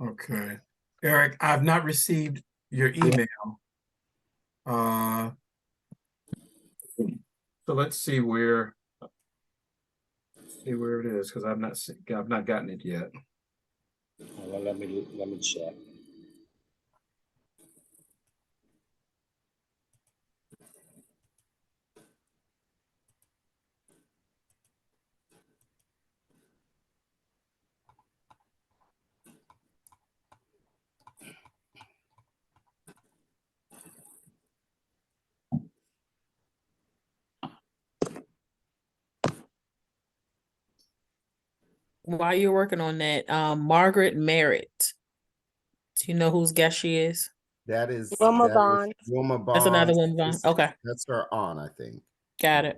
Okay. Eric, I've not received your email. Uh, so let's see where it is because I've not gotten it yet. Well, let me check. While you're working on that, Margaret Merritt. Do you know whose guest she is? That is Wilma Bond. Wilma Bond. That's another Wilma Bond. Okay. That's her aunt, I think. Got it.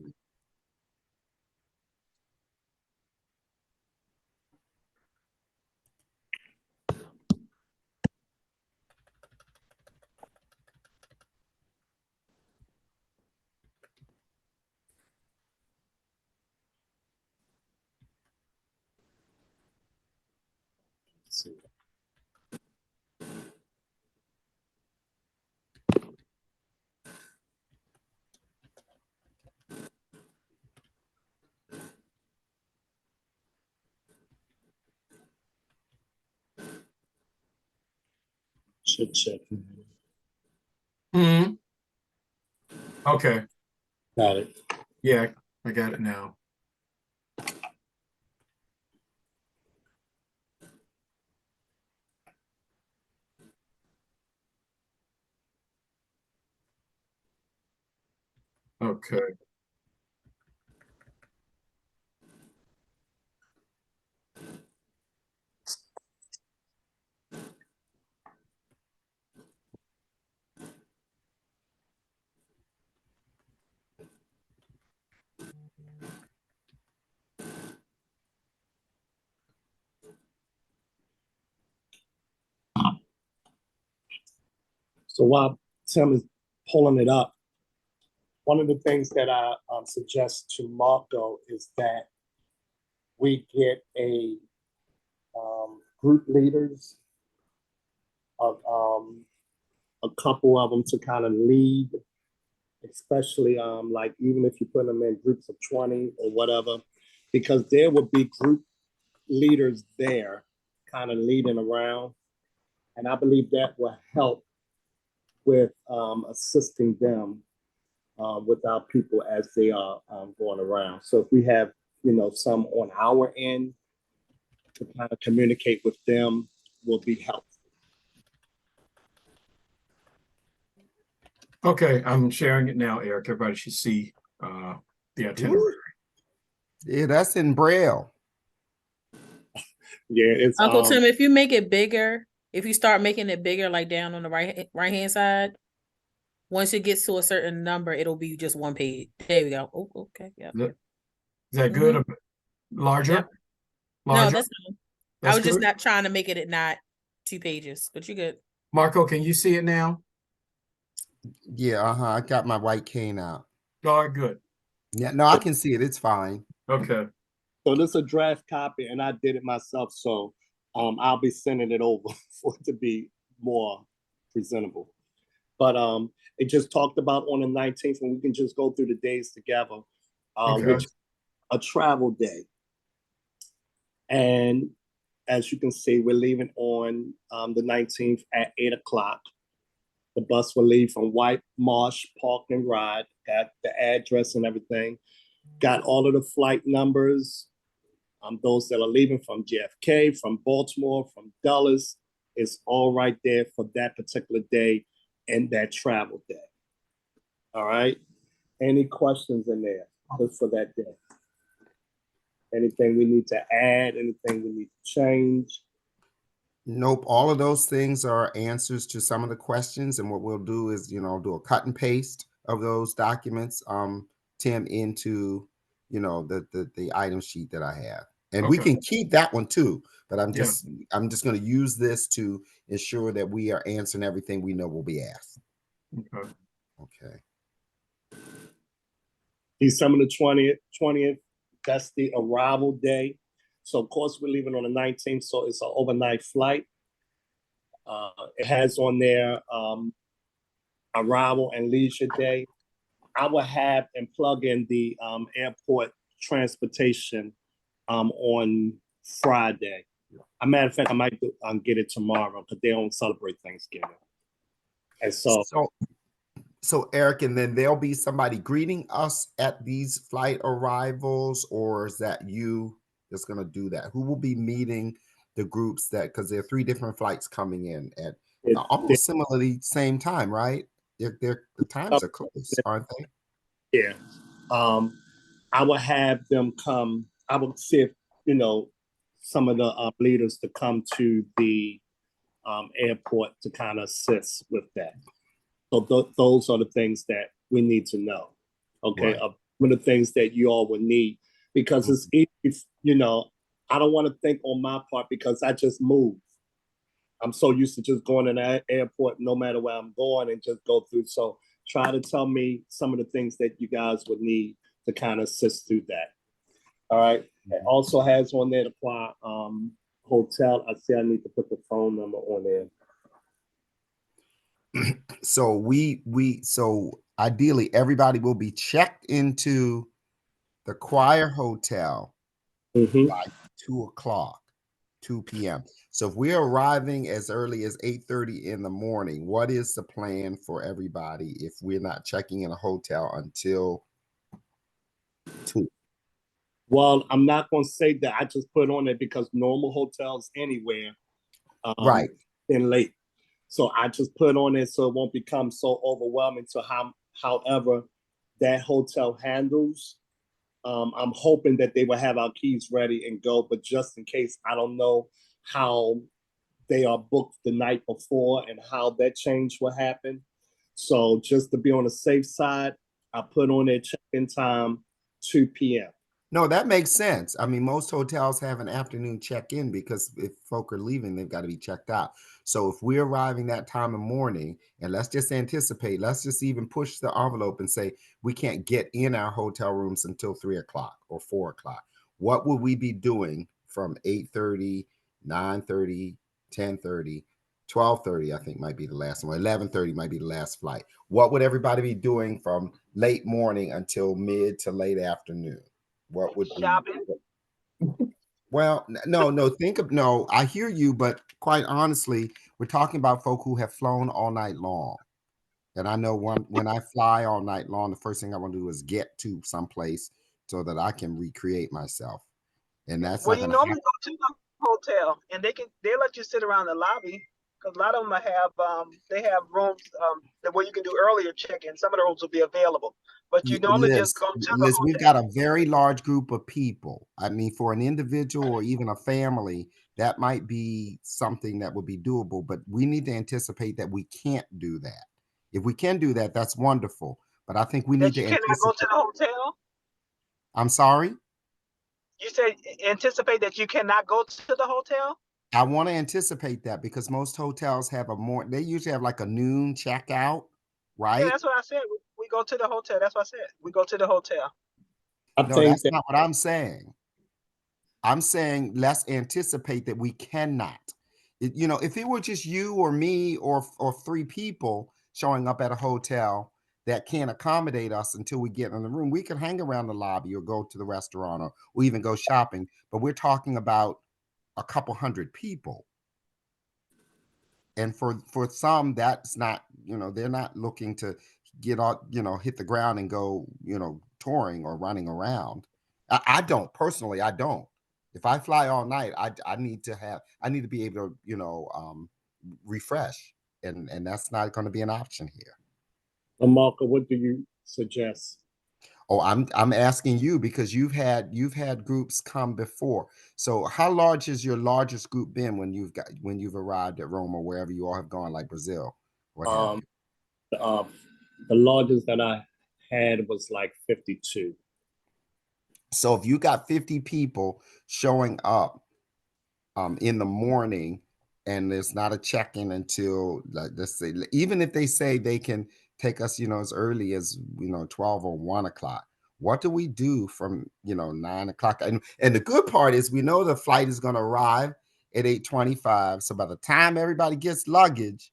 Let's see. Should check. Hmm. Okay. Got it. Yeah, I got it now. Okay. So while Tim is pulling it up, one of the things that I suggest to Marco is that we get a group leaders of a couple of them to kind of lead, especially like even if you put them in groups of 20 or whatever, because there will be group leaders there kind of leading around. And I believe that will help with assisting them with our people as they are going around. So if we have, some on our end to kind of communicate with them will be helpful. Okay, I'm sharing it now, Eric. Everybody should see the itinerary. Yeah, that's in Braille. Yeah, it's Uncle Tim, if you make it bigger, if you start making it bigger, like down on the right hand side, once it gets to a certain number, it'll be just one page. There we go. Oh, okay. Yeah. Is that good? Mhm. Larger? Yep. Larger? No, that's fine. I That's was just good? not trying to make it not 2 pages, but you're good. Marco, can you see it now? Yeah, I got my white cane out. All right, good. Yeah, no, I can see it. It's fine. Okay. So this is a draft copy, and I did it myself. So I'll be sending it over for it to be more presentable. But it just talked about on the 19th, and we can just go through the days together, which is a travel day. And as you can see, we're leaving on the 19th at 8 o'clock. The bus will leave from White Marsh Park and Ride. Got the address and everything. Got all of the flight numbers. Those that are leaving from JFK, from Baltimore, from Dulles, it's all right there for that particular day and that travel day. All right. Any questions in there just for that day? Anything we need to add? Anything we need to change? Nope. All of those things are answers to some of the questions. And what we'll do is, do a cut and paste of those documents, Tim, into, the item sheet that I have. And we can keep that one too. But I'm just going to use this to ensure that we are answering everything we know will be asked. Okay. December the 20th, that's the arrival day. So of course we're leaving on the 19th, so it's an overnight flight. It has on there arrival and leisure day. I will have and plug in the airport transportation on Friday. As a matter of fact, I might get it tomorrow because they don't celebrate Thanksgiving. And so Eric, and then there'll be somebody greeting us at these flight arrivals, or is that you that's going to do that? Who will be meeting the groups that, because there are 3 different flights coming in at almost similarly same time, right? The times are close, aren't they? Yeah. I will have them come. I will see if, some of the leaders to come to the airport to kind of assist with that. So those are the things that we need to know. Okay. Right. One of the things that you all would need, because it's easy, I don't want to think on my part because I just moved. I'm so used to just going to the airport no matter where I'm going and just go through. So try to tell me some of the things that you guys would need to kind of assist through that. All right. It also has on there the hotel. I see I need to put the phone number on there. So ideally everybody will be checked into the Choir Hotel by 2 p.m. So if we're arriving as early as 8:30 in the morning, what is the plan for everybody if we're not checking in a hotel until 2? Well, I'm not going to say that. I just put on it because normal hotels anywhere, Right, and late. So I just put on it so it won't become so overwhelming. So however that hotel handles, I'm hoping that they will have our keys ready and go. But just in case, I don't know how they are booked the night before and how that change will happen. So just to be on the safe side, I put on their check-in time 2 p.m. no, that makes sense. I mean, most hotels have an afternoon check-in because if folk are leaving, they've got to be checked out. So if we're arriving that time of morning, and let's just anticipate, let's just even push the envelope and say we can't get in our hotel rooms until 3 o'clock or 4 o'clock. What would we be doing from 8:30, 9:30, 10:30, 12:30, I think might be the last one. 11:30 might be the last flight. What would everybody be doing from late morning until mid to late afternoon? What would shopping? Well, no, I hear you, but quite honestly, we're talking about folk who have flown all night long. And I know when I fly all night long, the first thing I want to do is get to someplace so that I can recreate myself. And that's Well, not you going to normally happen. go to the hotel, and they let you sit around the lobby because a lot of them have rooms where you can do earlier check-in. Some of the rooms will be available, but you normally just go to the Liz, we've hotel. got a very large group of people. I mean, for an individual or even a family, that might be something that would be doable, but we need to anticipate that we can't do that. If we can do that, that's wonderful. But I think we need That to you cannot go anticipate. to the hotel. I'm sorry? You said anticipate that you cannot go to the hotel. I want to anticipate that because most hotels have they usually have like a noon checkout, Yeah, right? that's what I said. We go to the hotel. That's what I said. We go to the hotel. I No, think that's that not what I'm saying. I'm saying let's anticipate that we cannot. If it were just you or me or 3 people showing up at a hotel that can't accommodate us until we get in the room, we can hang around the lobby or go to the restaurant or even go shopping. But we're talking about a couple hundred people. And for some, that's not, they're not looking to get out, hit the ground and go, touring or running around. I don't personally, I don't. If I fly all night, I need to be able to, refresh. And that's not going to be an option here. Marco, what do you suggest? Oh, I'm asking you because you've had groups come before. So how large has your largest group been when you've arrived at Rome or wherever you all have gone, like Brazil? What have you? The largest that I had was like 52. So if you got 50 people showing up in the morning and there's not a check-in until, like, let's say, even if they say they can take us, as early as 12 or 1 o'clock, what do we do from 9 o'clock? And the good part is we know the flight is going to arrive at 8:25. So by the time everybody gets luggage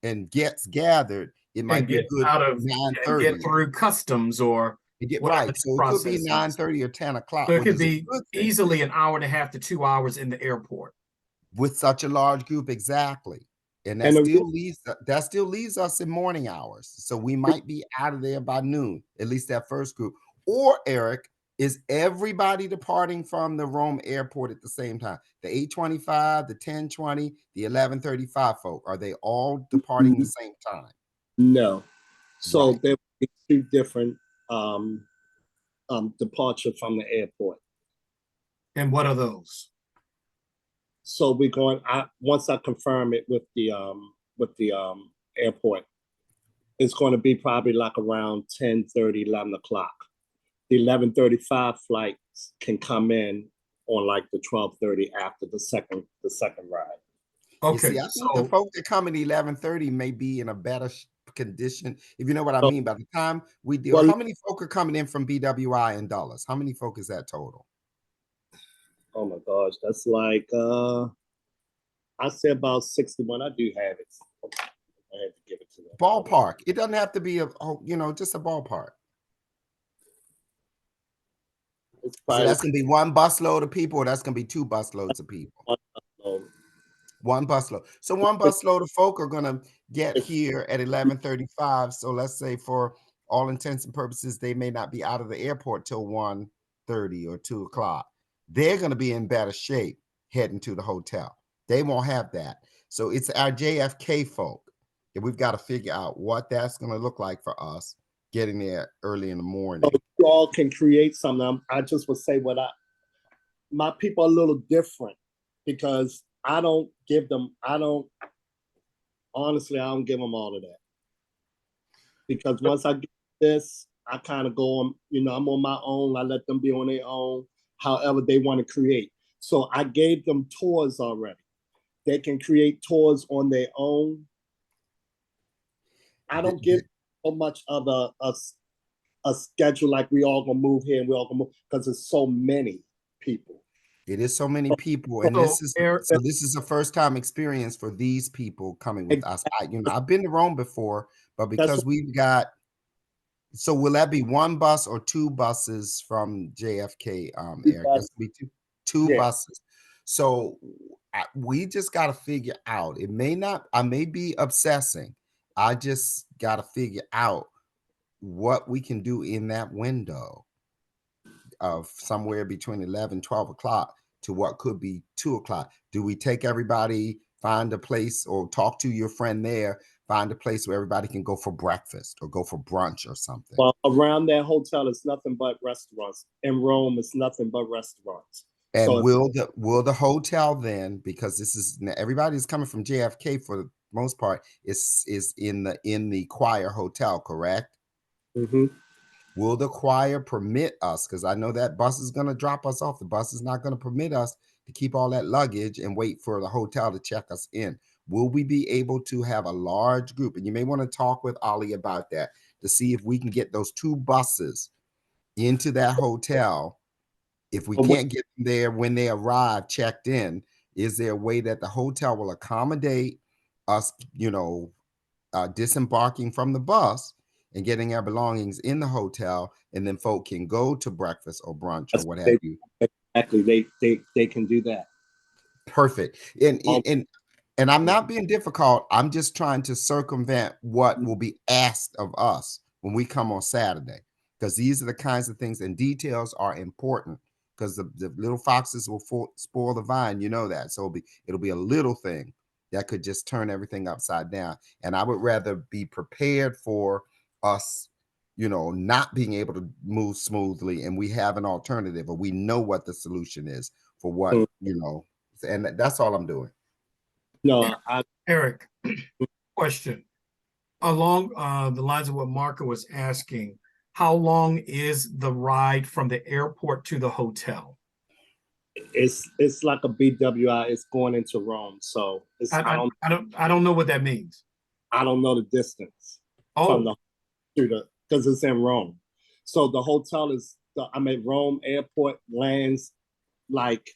and gets gathered, it might And be a get good out of, and 9:30. get through customs or You get whatever right. the So it could be process is. 9:30 or 10 o'clock, So it which could is a be good thing easily an hour and a half to 2 hours in the airport. with such a large group. Exactly. And And that still leaves us in morning hours. So we might be out of there by noon, at least that first group. Or Eric, is everybody departing from the Rome airport at the same time? The 8:25, the 10:20, the 11:35 folk, are they all departing the same time? no. So Right. there will be two different um, departure from the airport. And what are those? So we're going. Once I confirm it with the airport, it's going to be probably like around 10:30, 11 o'clock. The 11:35 flights can come in on like the 12:30 after the second ride. You see, Okay, I think the so folk that come at 11:30 may be in a better condition, if you know what I mean. By the time we deal, Well, how many folk are coming in from BWI and Dulles? How many folk is that total? oh my gosh, that's like I say about 61. I do have it. I had to give it to them. Ballpark. It doesn't have to be just a ballpark. It's So probably that's gonna be one busload of people, or that's gonna be two busloads of people. One busload. So one busload of folk are gonna get here at 11:35. So let's say for all intents and purposes, they may not be out of the airport till 1:30 or 2 o'clock. They're gonna be in better shape heading to the hotel. They won't have that. So it's our JFK folk. And we've got to figure out what that's gonna look like for us getting there early in the morning. So you all can create something. I just would say my people are a little different because I don't give them honestly all of that. Because once I get this, I kind of go on, I'm on my own. I let them be on their own, however they want to create. So I gave them tours already. They can create tours on their own. I don't give so much of a schedule like we all gonna move here and we all gonna move because there's so many people. It is so many people, and So, Eric, this is a first time experience for these people coming with us. I've been to Rome before, but because we've got, so will that be one bus or two buses from JFK, Eric? That's gonna be two buses. So we just got to figure out. I may be obsessing. I just got to figure out what we can do in that window of somewhere between 11, 12 o'clock to what could be 2 o'clock. Do we take everybody, find a place, or talk to your friend there, find a place where everybody can go for breakfast or go for brunch or something? Well, around that hotel, it's nothing but restaurants. In Rome, it's nothing but restaurants. And so will the hotel then, because this is everybody's coming from JFK for the most part, is in the choir hotel, correct? Mm-hmm. Will the choir permit us? Because I know that bus is going to drop us off. The bus is not going to permit us to keep all that luggage and wait for the hotel to check us in. Will we be able to have a large group? And you may want to talk with Ollie about that to see if we can get those two buses into that hotel. If we can't get them there when they arrive, checked in, is there a way that the hotel will accommodate us, disembarking from the bus and getting our belongings in the hotel, and then folk can go to breakfast or brunch or what have you? Exactly. They can do that. Perfect. And I'm not being difficult. I'm just trying to circumvent what will be asked of us when we come on Saturday, because these are the kinds of things, and details are important, because the little foxes will spoil the vine. You know that. So it'll be a little thing that could just turn everything upside down. And I would rather be prepared for us, not being able to move smoothly, and we have an alternative, or we know what the solution is for what, and that's all I'm doing. No, Eric, question. Along the lines of what Marco was asking, how long is the ride from the airport to the hotel? It's like a BWI. It's going into Rome, so I don't know what that means. I don't know the distance from because it's in Rome. So the hotel Rome airport lands like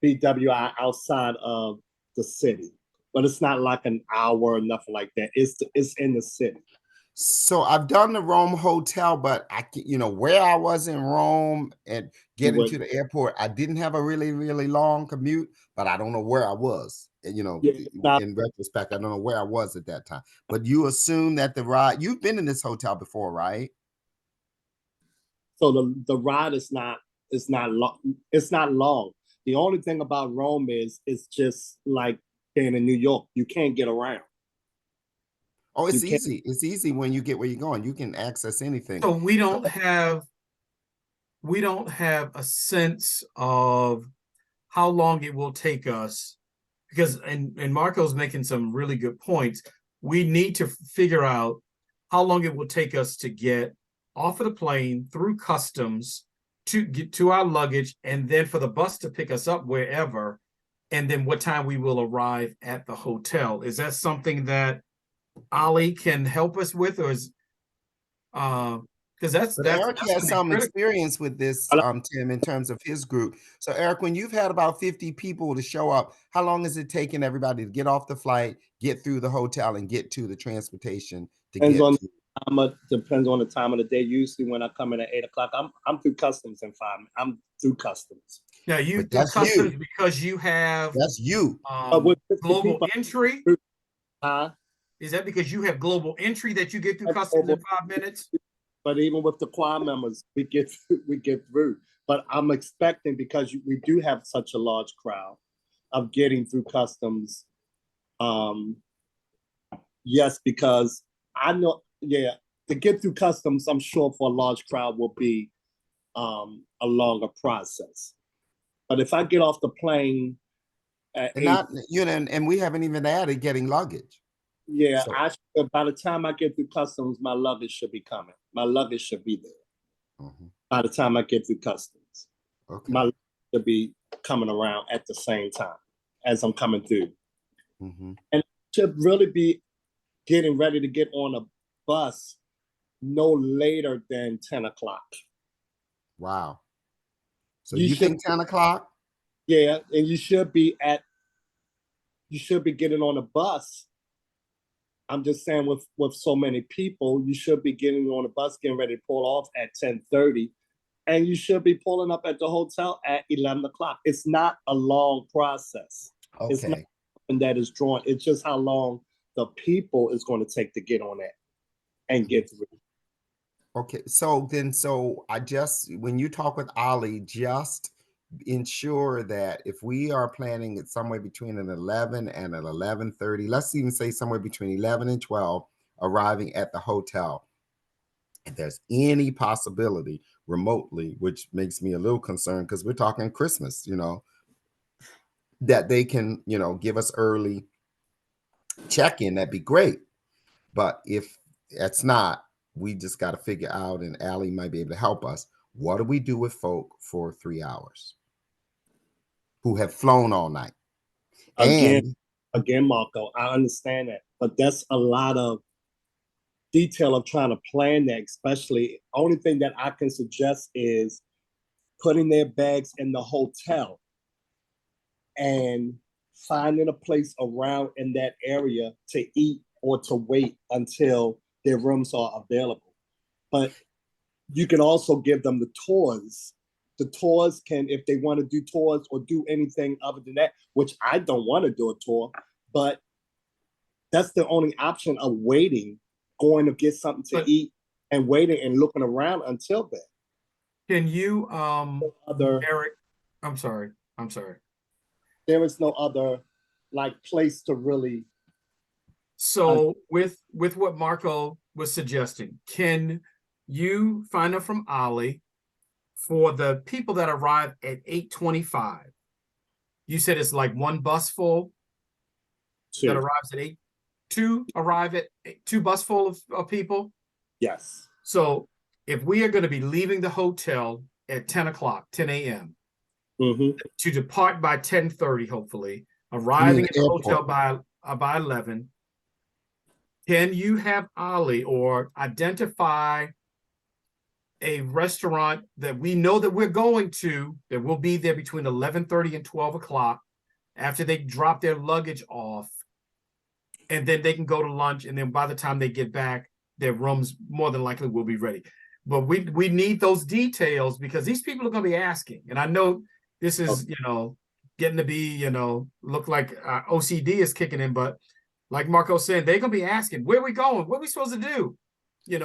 BWI outside of the city, but it's not like an hour or nothing like that. It's in the city. So I've done the Rome hotel, but where I was in Rome and getting to the airport, I didn't have a really, really long commute, but I don't know where I was. In retrospect, I don't know where I was at that time. But you assume that the ride, you've been in this hotel before, right? So the ride is not long. It's not long. The only thing about Rome is it's just like being in New York. You can't get around. Oh, it's easy. It's easy when you get where you're going. You can access anything. So we don't have a sense of how long it will take us, because and Marco's making some really good points. We need to figure out how long it will take us to get off of the plane through customs to get to our luggage, and then for the bus to pick us up wherever, and then what time we will arrive at the hotel. Is that something that Ali can help us with, or is because that's Eric that's has some critical. experience with this, Tim, in terms of his group. So Eric, when you've had about 50 people to show up, how long is it taking everybody to get off the flight, get through the hotel, and get to the transportation to Depends get on to? depends on the time of the day. Usually when I come in at 8 o'clock, I'm through customs in 5 minutes. I'm through customs. Now you But do that's customs you. because you have That's you. With 50 global people, entry. huh? Is that because you have global entry that you get through That's customs in global- 5 minutes? But even with the choir members, we get through. But I'm expecting, because we do have such a large crowd, of getting through customs. Yes, because I know, to get through customs, I'm sure for a large crowd will be a longer process. But if I get off the plane at and we haven't even added getting luggage. Yeah, so by the time I get through customs, my luggage should be coming. My luggage should be there. By the time I get through customs, my luggage should be coming around at the same time as I'm coming through. And should really be getting ready to get on a bus no later than 10 o'clock. Wow. So you think 10 o'clock? Yeah, and you should be getting on a bus. I'm just saying, with so many people, you should be getting on a bus, getting ready to pull off at 10:30, and you should be pulling up at the hotel at 11 o'clock. It's not a long process. Okay. It's not something that is drawn. It's just how long the people is going to take to get on that and get through. Okay, so when you talk with Ali, just ensure that if we are planning it somewhere between an 11 and an 11:30, let's even say somewhere between 11 and 12, arriving at the hotel, if there's any possibility remotely, which makes me a little concerned because we're talking Christmas, that they can, give us early check-in, that'd be great. But if that's not, we just got to figure out, and Ali might be able to help us. What do we do with folk for 3 hours who have flown all night? Again, Marco, I understand that, but that's a lot of detail of trying to plan that. Especially, only thing that I can suggest is putting their bags in the hotel and finding a place around in that area to eat or to wait until their rooms are available. But you can also give them the tours. The tours can, if they want to do tours or do anything other than that, which I don't want to do a tour, but that's the only option of waiting, going to get something to eat and waiting and looking around until then. Can you, Eric, I'm sorry. There is no other place to really. So with what Marco was suggesting, can you find out from Ali for the people that arrive at 8:25? You said it's like one bus full that arrives at 8. Two arrive at 2 bus full of people? Yes. So if we are going to be leaving the hotel at 10 o'clock, 10 a.m., to depart by 10:30, hopefully, arriving at the hotel by 11, can you have Ali or identify a restaurant that we know that we're going to, that will be there between 11:30 and 12 o'clock after they drop their luggage off. And then they can go to lunch. And then by the time they get back, their rooms more than likely will be ready. But we need those details because these people are going to be asking. And I know this is, getting to be, look like OCD is kicking in. But like Marco said, they're going to be asking, where are we going? What are we supposed to do?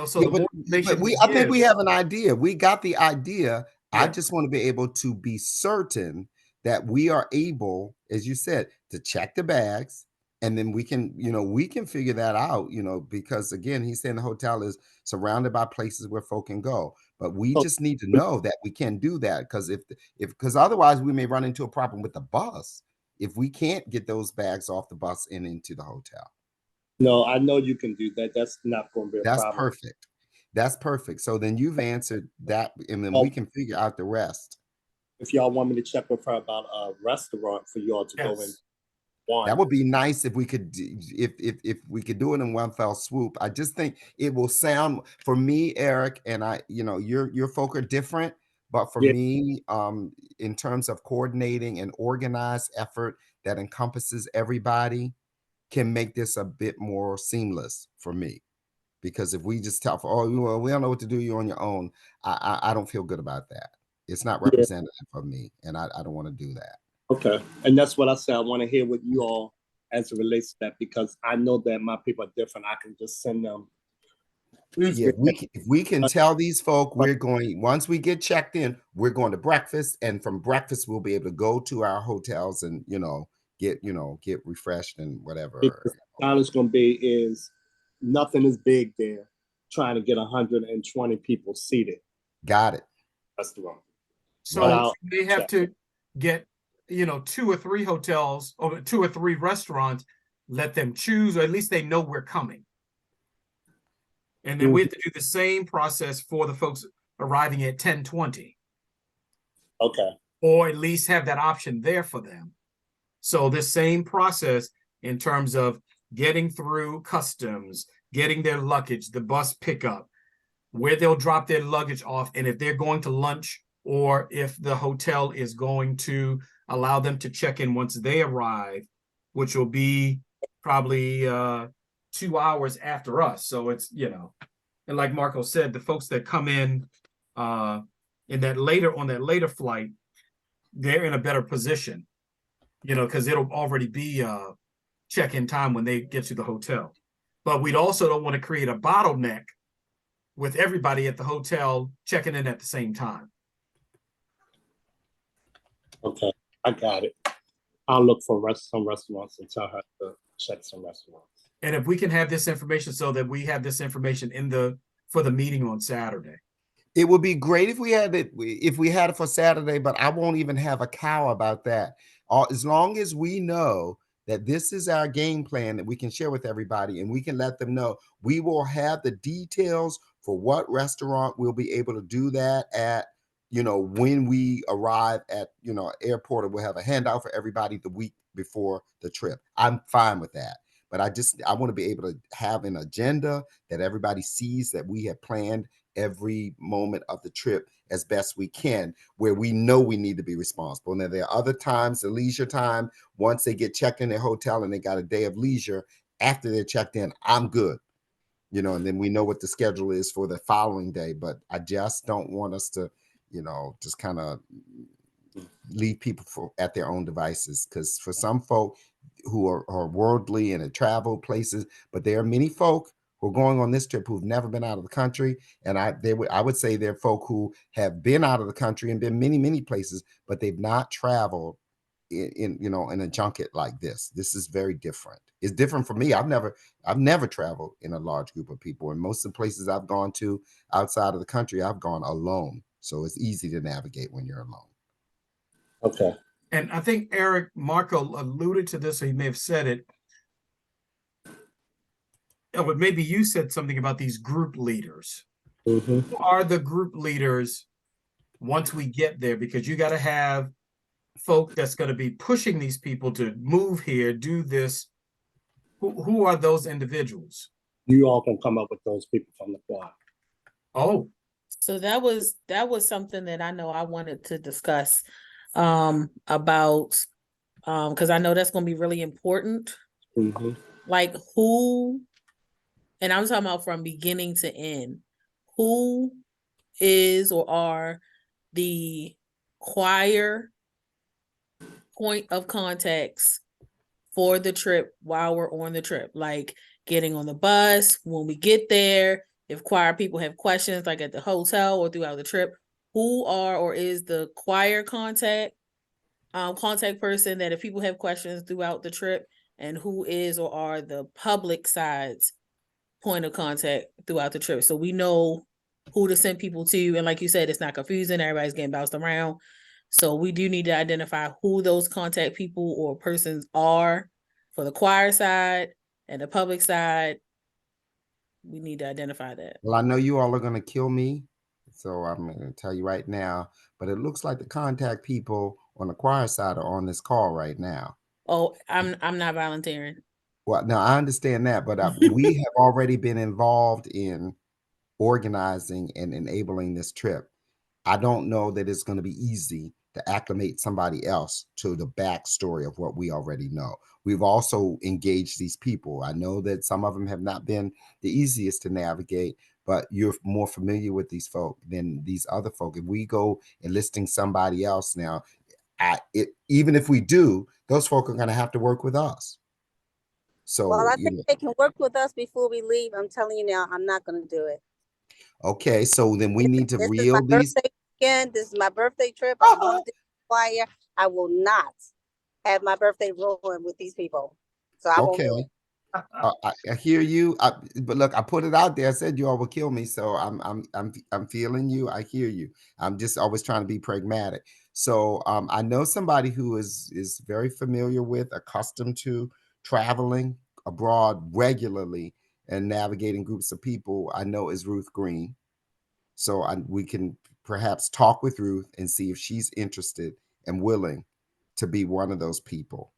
So the more information I think we have an idea. We got the idea. Yeah. I just want to be able to be certain that we are able, as you said, to check the bags. And then we can figure that out, because again, he's saying the hotel is surrounded by places where folk can go. But we just need to know that we can do that, because otherwise we may run into a problem with the bus if we can't get those bags off the bus and into the hotel. No, I know you can do that. That's not going to be a problem. Perfect. That's perfect. So then you've answered that, and then we can figure out the rest. If y'all want me to check with her about a restaurant for y'all to go in. That would be nice if we could, if we could do it in one fell swoop. I just think it will sound, for me, Eric, and your folk are different, but for me, in terms of coordinating an organized effort that encompasses everybody, can make this a bit more seamless for me. Because if we just tell, we don't know what to do, you're on your own, I don't feel good about that. It's not representative of me, and I don't want to do that. Okay. And that's what I said. I want to hear what you all as it relates to that, because I know that my people are different. I can just send them. Yeah, if we can tell these folk we're going, once we get checked in, we're going to breakfast, and from breakfast we'll be able to go to our hotels and get refreshed and whatever. The challenge going to be is nothing is big there, trying to get 120 people seated. Got it. That's the wrong. So they have to get 2 or 3 hotels or 2 or 3 restaurants, let them choose, or at least they know we're coming. And then we have to do the same process for the folks arriving at 10:20. Okay. Or at least have that option there for them. So the same process in terms of getting through customs, getting their luggage, the bus pickup, where they'll drop their luggage off, and if they're going to lunch, or if the hotel is going to allow them to check in once they arrive, which will be probably 2 hours after us. So it's, and like Marco said, the folks that come in on that later flight, they're in a better position, because it'll already be check-in time when they get to the hotel. But we'd also don't want to create a bottleneck with everybody at the hotel checking in at the same time. Okay, I got it. I'll look for some restaurants and tell her to check some restaurants. And if we can have this information so that we have this information for the meeting on Saturday. It would be great if we had it for Saturday, but I won't even have a cow about that. As long as we know that this is our game plan that we can share with everybody, and we can let them know, we will have the details for what restaurant we'll be able to do that at, when we arrive at, airport, or we'll have a handout for everybody the week before the trip. I'm fine with that. But I want to be able to have an agenda that everybody sees that we have planned every moment of the trip as best we can, where we know we need to be responsible. And then there are other times, the leisure time, once they get checked in their hotel and they got a day of leisure after they're checked in, I'm good. And then we know what the schedule is for the following day. But I just don't want us to, just kind of leave people at their own devices. Because for some folk who are worldly and have traveled places, but there are many folk who are going on this trip who've never been out of the country. And I would say there are folk who have been out of the country and been many, many places, but they've not traveled in a junket like this. This is very different. It's different for me. I've never traveled in a large group of people. And most of the places I've gone to outside of the country, I've gone alone. So it's easy to navigate when you're alone. Okay. And I think Marco alluded to this, or he may have said it. But maybe you said something about these group leaders. Mm-hmm. Who are the group leaders once we get there? Because you got to have folk that's going to be pushing these people to move here, do this. Who are those individuals? You all can come up with those people from the quad. Oh, So that was something that I know I wanted to discuss about because I know that's going to be really important. Mhm. Like who, and I'm talking about from beginning to end, who is or are the choir point of contacts for the trip while we're on the trip, like getting on the bus, when we get there, if choir people have questions like at the hotel or throughout the trip, who are or is the choir contact person that if people have questions throughout the trip, and who is or are the public side's point of contact throughout the trip, so we know who to send people to. And like you said, it's not confusing, everybody's getting bounced around. So we do need to identify who those contact people or persons are for the choir side and the public side. We need to identify that. Well, I know you all are going to kill me, so I'm going to tell you right now. But it looks like the contact people on the choir side are on this call right now. Oh, I'm not volunteering. Well, now I understand that, but we have already been involved in organizing and enabling this trip. I don't know that it's going to be easy to acclimate somebody else to the backstory of what we already know. We've also engaged these people. I know that some of them have not been the easiest to navigate, but you're more familiar with these folk than these other folk. If we go enlisting somebody else now, even if we do, those folk are going to have to work with us. So, well, I think they can work with us before we leave. I'm telling you now, I'm not going to do it. okay, so then we need to This is reel my these. birthday weekend. This is my birthday trip. I'm going to do choir. I will not have my birthday ruined with these people. So I won't do Okay. it. I hear you, but look, I put it out there. I said you all will kill me, so I'm feeling you. I hear you. I'm just always trying to be pragmatic. So I know somebody who is very familiar with, accustomed to traveling abroad regularly and navigating groups of people. I know is Ruth Green. So we can perhaps talk with Ruth and see if she's interested and willing to be one of those people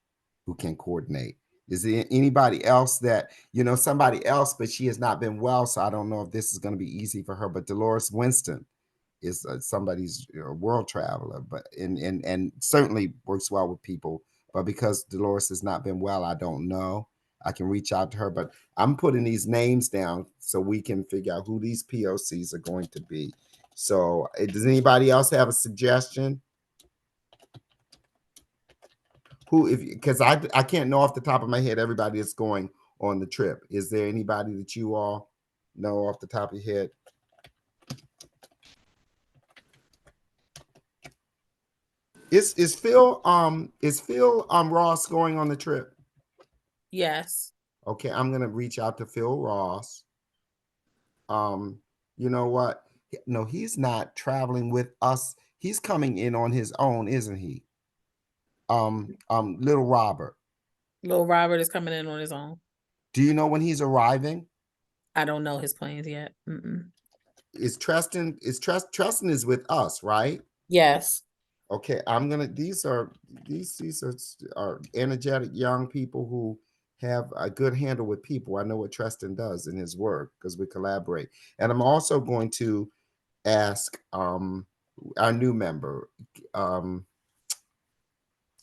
who can coordinate. Is there anybody else that, somebody else, but she has not been well, so I don't know if this is going to be easy for her, but Dolores Winston is somebody's world traveler, but and certainly works well with people, but because Dolores has not been well, I don't know. I can reach out to her, but I'm putting these names down so we can figure out who these POCs are going to be. So does anybody else have a suggestion? Because I can't know off the top of my head everybody that's going on the trip. Is there anybody that you all know off the top of your head? Is Phil Ross going on the trip? Yes. Okay, I'm gonna reach out to Phil Ross. You know what? No, he's not traveling with us. He's coming in on his own, isn't he? Little Robert. Little Robert is coming in on his own. Do you know when he's arriving? I don't know his plans yet. Is Treston is with us, right? Yes. Okay, these are energetic young people who have a good handle with people. I know what Treston does in his work because we collaborate. And I'm also going to ask our new member from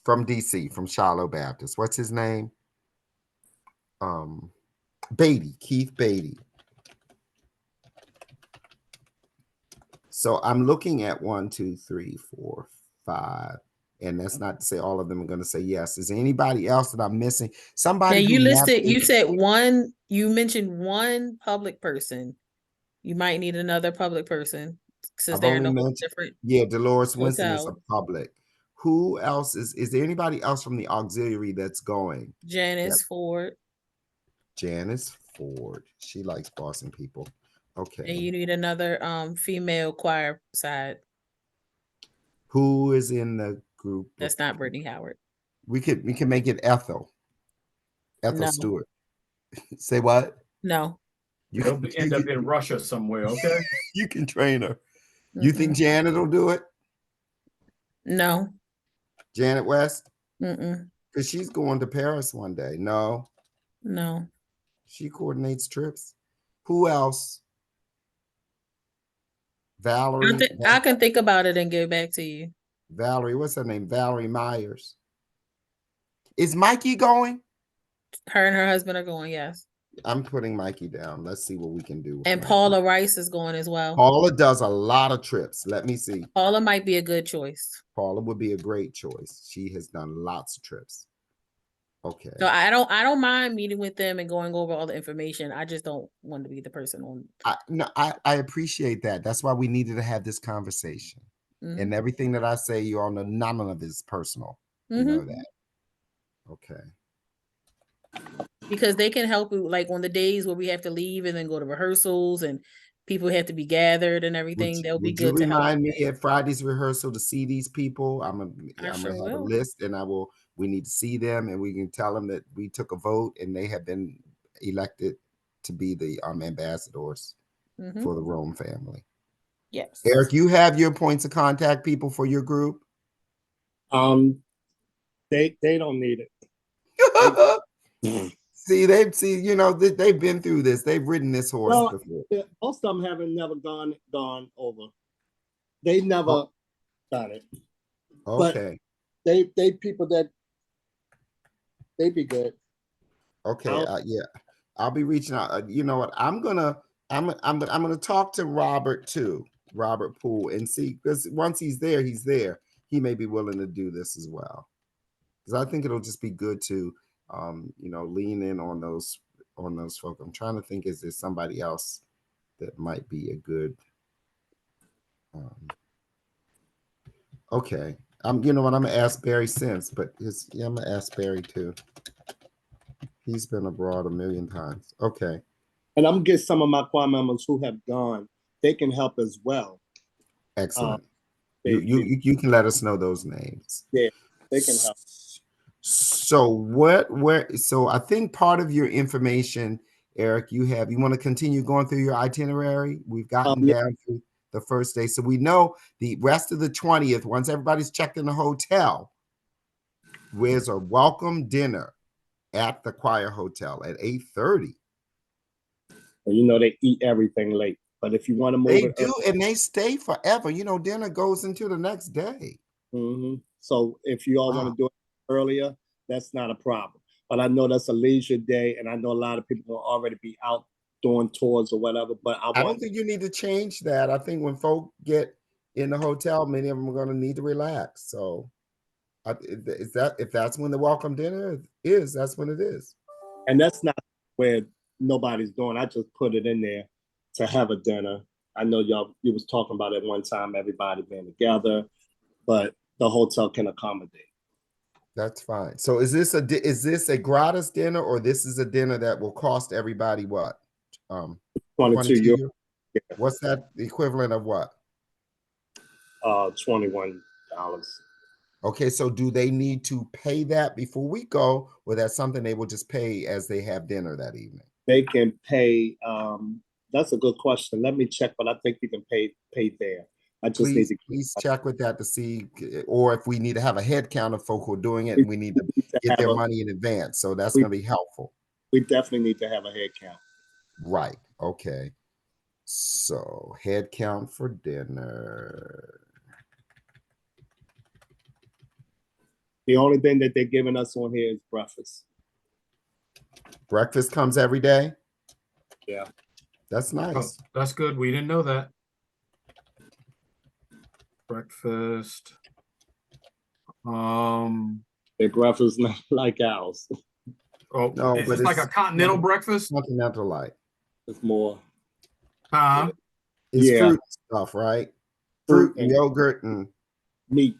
DC, from Shiloh Baptist. What's his name? Beatty, Keith Beatty. So I'm looking at 1, 2, 3, 4, 5. And that's not to say all of them are going to say yes. Is there anybody else that I'm missing? Somebody Now you said one. You mentioned one public person. You might need another public person since I've they're in only a whole mentioned, different Dolores Winston is a hotel. public. Who else is there anybody else from the auxiliary that's going? Janice Ford. Janice Ford. She likes bossing people. Okay. And you need another female choir side. Who is in the group? That's not Brittany Howard. We can make it Ethel No. Stewart. Say what? No. They'll end up in Russia somewhere, okay? You can train her. You think Janet will do it? No. Janet West? Mm-mm. Because she's going to Paris one day. No. No. She coordinates trips. Who else? Valerie. I can think about it and get back to you. Valerie, what's her name? Valerie Myers. Is Mikey going? Her and her husband are going, yes. I'm putting Mikey down. Let's see what we can do. And Paula Rice is going as well. Paula does a lot of trips. Let me see. Paula might be a good choice. Paula would be a great choice. She has done lots of trips. Okay. So I don't mind meeting with them and going over all the information. I just don't want to be the person on. I appreciate that. That's why we needed to have this conversation. Mm-hmm. And everything that I say, you all know, none of it is personal. Mm-hmm. You know that. Okay. Because they can help you, like on the days where we have to leave and then go to rehearsals and people have to be gathered and everything. They'll be good to help. Remind me at Friday's rehearsal to see these people. I'm gonna have a list, and we need to see them, and we can tell them that we took a vote and they have been elected to be the ambassadors for the Rome family. Yes. Eric, you have your points of contact people for your group? They don't need it. They've been through this. They've ridden this horse before. Most of them haven't never gone over. They never done it. Okay. But they people that they be good. Okay. Yeah. I'll be reaching out. You know what? I'm gonna talk to Robert too, Robert Poole, and see, because once he's there, he may be willing to do this as well. Because I think it'll just be good to lean in on those folks. I'm trying to think, is there somebody else that might be a good okay. You know what, I'm gonna ask Barry Sims, but I'm gonna ask Barry too. He's been abroad a million times. Okay. And I'm gonna get some of my choir members who have gone. They can help as well. Excellent. You can let us know those names. Yeah, they can help. So I think part of your information, Eric, you want to continue going through your itinerary. We've gotten down to the first day. So we know the rest of the 20th, once everybody's checked in the hotel, there's a welcome dinner at the choir hotel at 8:30. They eat everything late. But if you want to move they do, and they stay forever. Dinner goes into the next day. Mm-hmm. So if you all want to do it earlier, that's not a problem. But I know that's a leisure day, and I know a lot of people will already be out doing tours or whatever. But I don't think you need to change that. I think when folk get in the hotel, many of them are going to need to relax. So if that's when the welcome dinner is, that's when it is. And that's not where nobody's doing. I just put it in there to have a dinner. I know you was talking about it one time, everybody being together, but the hotel can accommodate. That's fine. So is this a gratis dinner, or this is a dinner that will cost everybody what? 22 euros. Yeah. What's that equivalent of what? $21. Okay, so do they need to pay that before we go, or that's something they will just pay as they have dinner that evening? They can pay. That's a good question. Let me check, but I think you can pay there. I just need to please check with that to see, or if we need to have a head count of folk who are doing it, and we need to get their money in advance. So that's going to be helpful. We definitely need to have a head count. Right. Okay. So head count for dinner. The only thing that they're giving us on here is breakfast. Breakfast comes every day? Yeah. That's nice. Oh, that's good. We didn't know that. Breakfast. Their breakfast not like ours. Oh no, but it's like a continental breakfast. Continental like. It's more. It's fruit stuff, right? Fruit and yogurt and meat.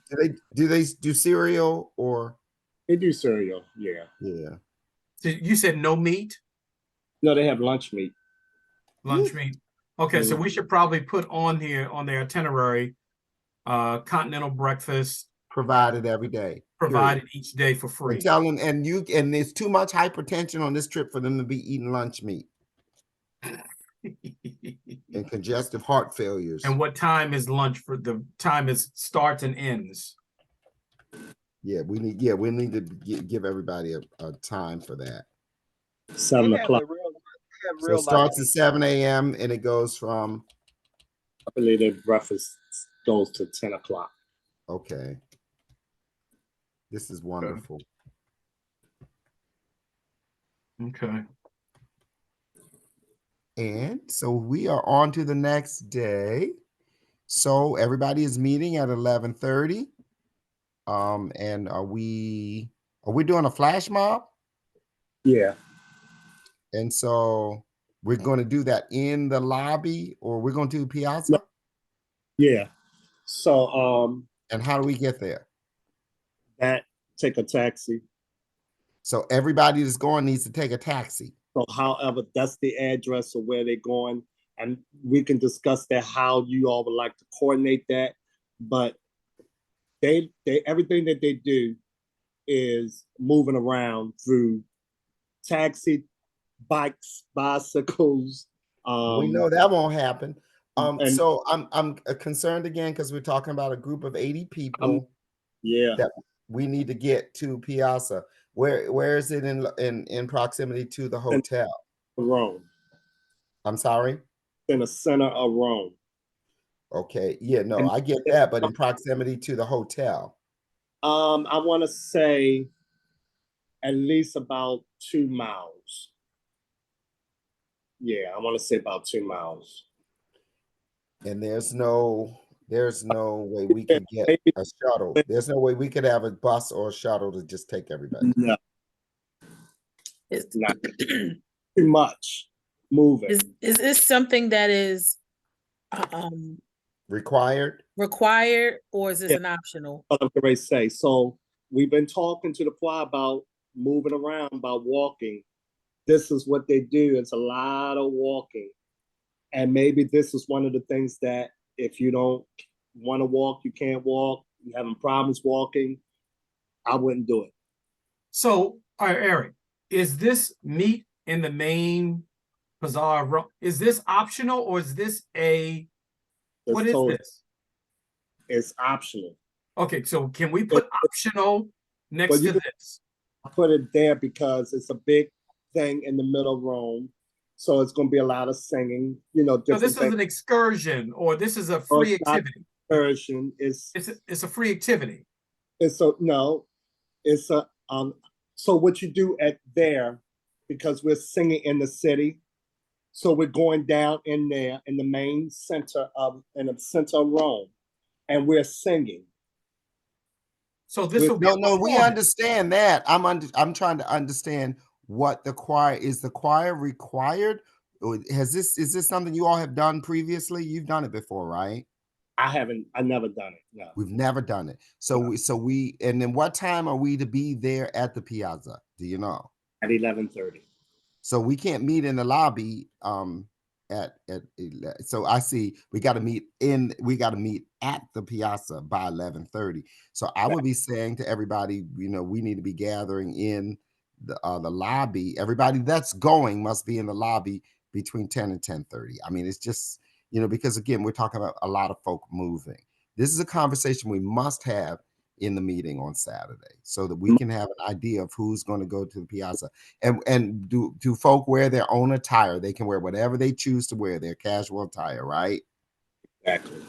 Do they do cereal or? They do cereal. Yeah. Yeah. So you said no meat? No, they have lunch meat. Lunch meat. Okay, so we should probably put on here on their itinerary, continental breakfast provided every day. Provided each day for free. And tell them, and there's too much hypertension on this trip for them to be eating lunch meat. And congestive heart failures. And what time is lunch for the time is starts and ends? Yeah, we need to give everybody a time for that. 7 o'clock. So it starts at 7 a.m. and it goes from I believe the breakfast goes to 10 o'clock. Okay. This is wonderful. Okay. And so we are on to the next day. So everybody is meeting at 11:30. And are we doing a flash mob? Yeah. And so we're going to do that in the lobby, or we're going to do Piazza? Yeah. So And how do we get there? that take a taxi. So everybody that's going needs to take a taxi. So however, that's the address of where they're going. And we can discuss that, how you all would like to coordinate that. But they everything that they do is moving around through taxi, bikes, bicycles. We know that won't happen. And So I'm concerned again because we're talking about a group of 80 people yeah, that we need to get to Piazza. Where is it in proximity to the hotel? Rome. I'm sorry? In the center of Rome. Okay. Yeah, no, And I get that, but in proximity to the hotel. I want to say at least about 2 miles. Yeah, I want to say about 2 miles. And there's no way we could get a shuttle. There's no way we could have a bus or a shuttle to just take everybody. No, It's not too much moving. is this something that is Required? required, or is this an optional? What I'm going to say. So we've been talking to the choir about moving around, about walking. This is what they do. It's a lot of walking. And maybe this is one of the things that if you don't want to walk, you can't walk, you're having problems walking, I wouldn't do it. So, all right, Eric, is this meet in the main bazaar? Is this optional, or is this what is this? It's optional. Okay, so can we put optional next to this? I put it there because it's a big thing in the middle room. So it's going to be a lot of singing, So this is an excursion, or this is a free activity? Excursion. It's a free activity. So what you do at there, because we're singing in the city, so we're going down in there in the main center of Rome, and we're singing. So this will be we understand that. I'm trying to understand what the choir is. The choir required? Is this something you all have done previously? You've done it before, right? I never done it. No. We've never done it. So no. And then what time are we to be there at the Piazza? Do you know? At 11:30. So we can't meet in the lobby so I see we got to meet at the Piazza by 11:30. So I would be saying to everybody, we need to be gathering in the lobby. Everybody that's going must be in the lobby between 10 and 10:30. I mean, it's just, because again, we're talking about a lot of folk moving. This is a conversation we must have in the meeting on Saturday so that we can have an idea of who's going to go to the Piazza. And do folk wear their own attire? They can wear whatever they choose to wear, their casual attire, right? Exactly.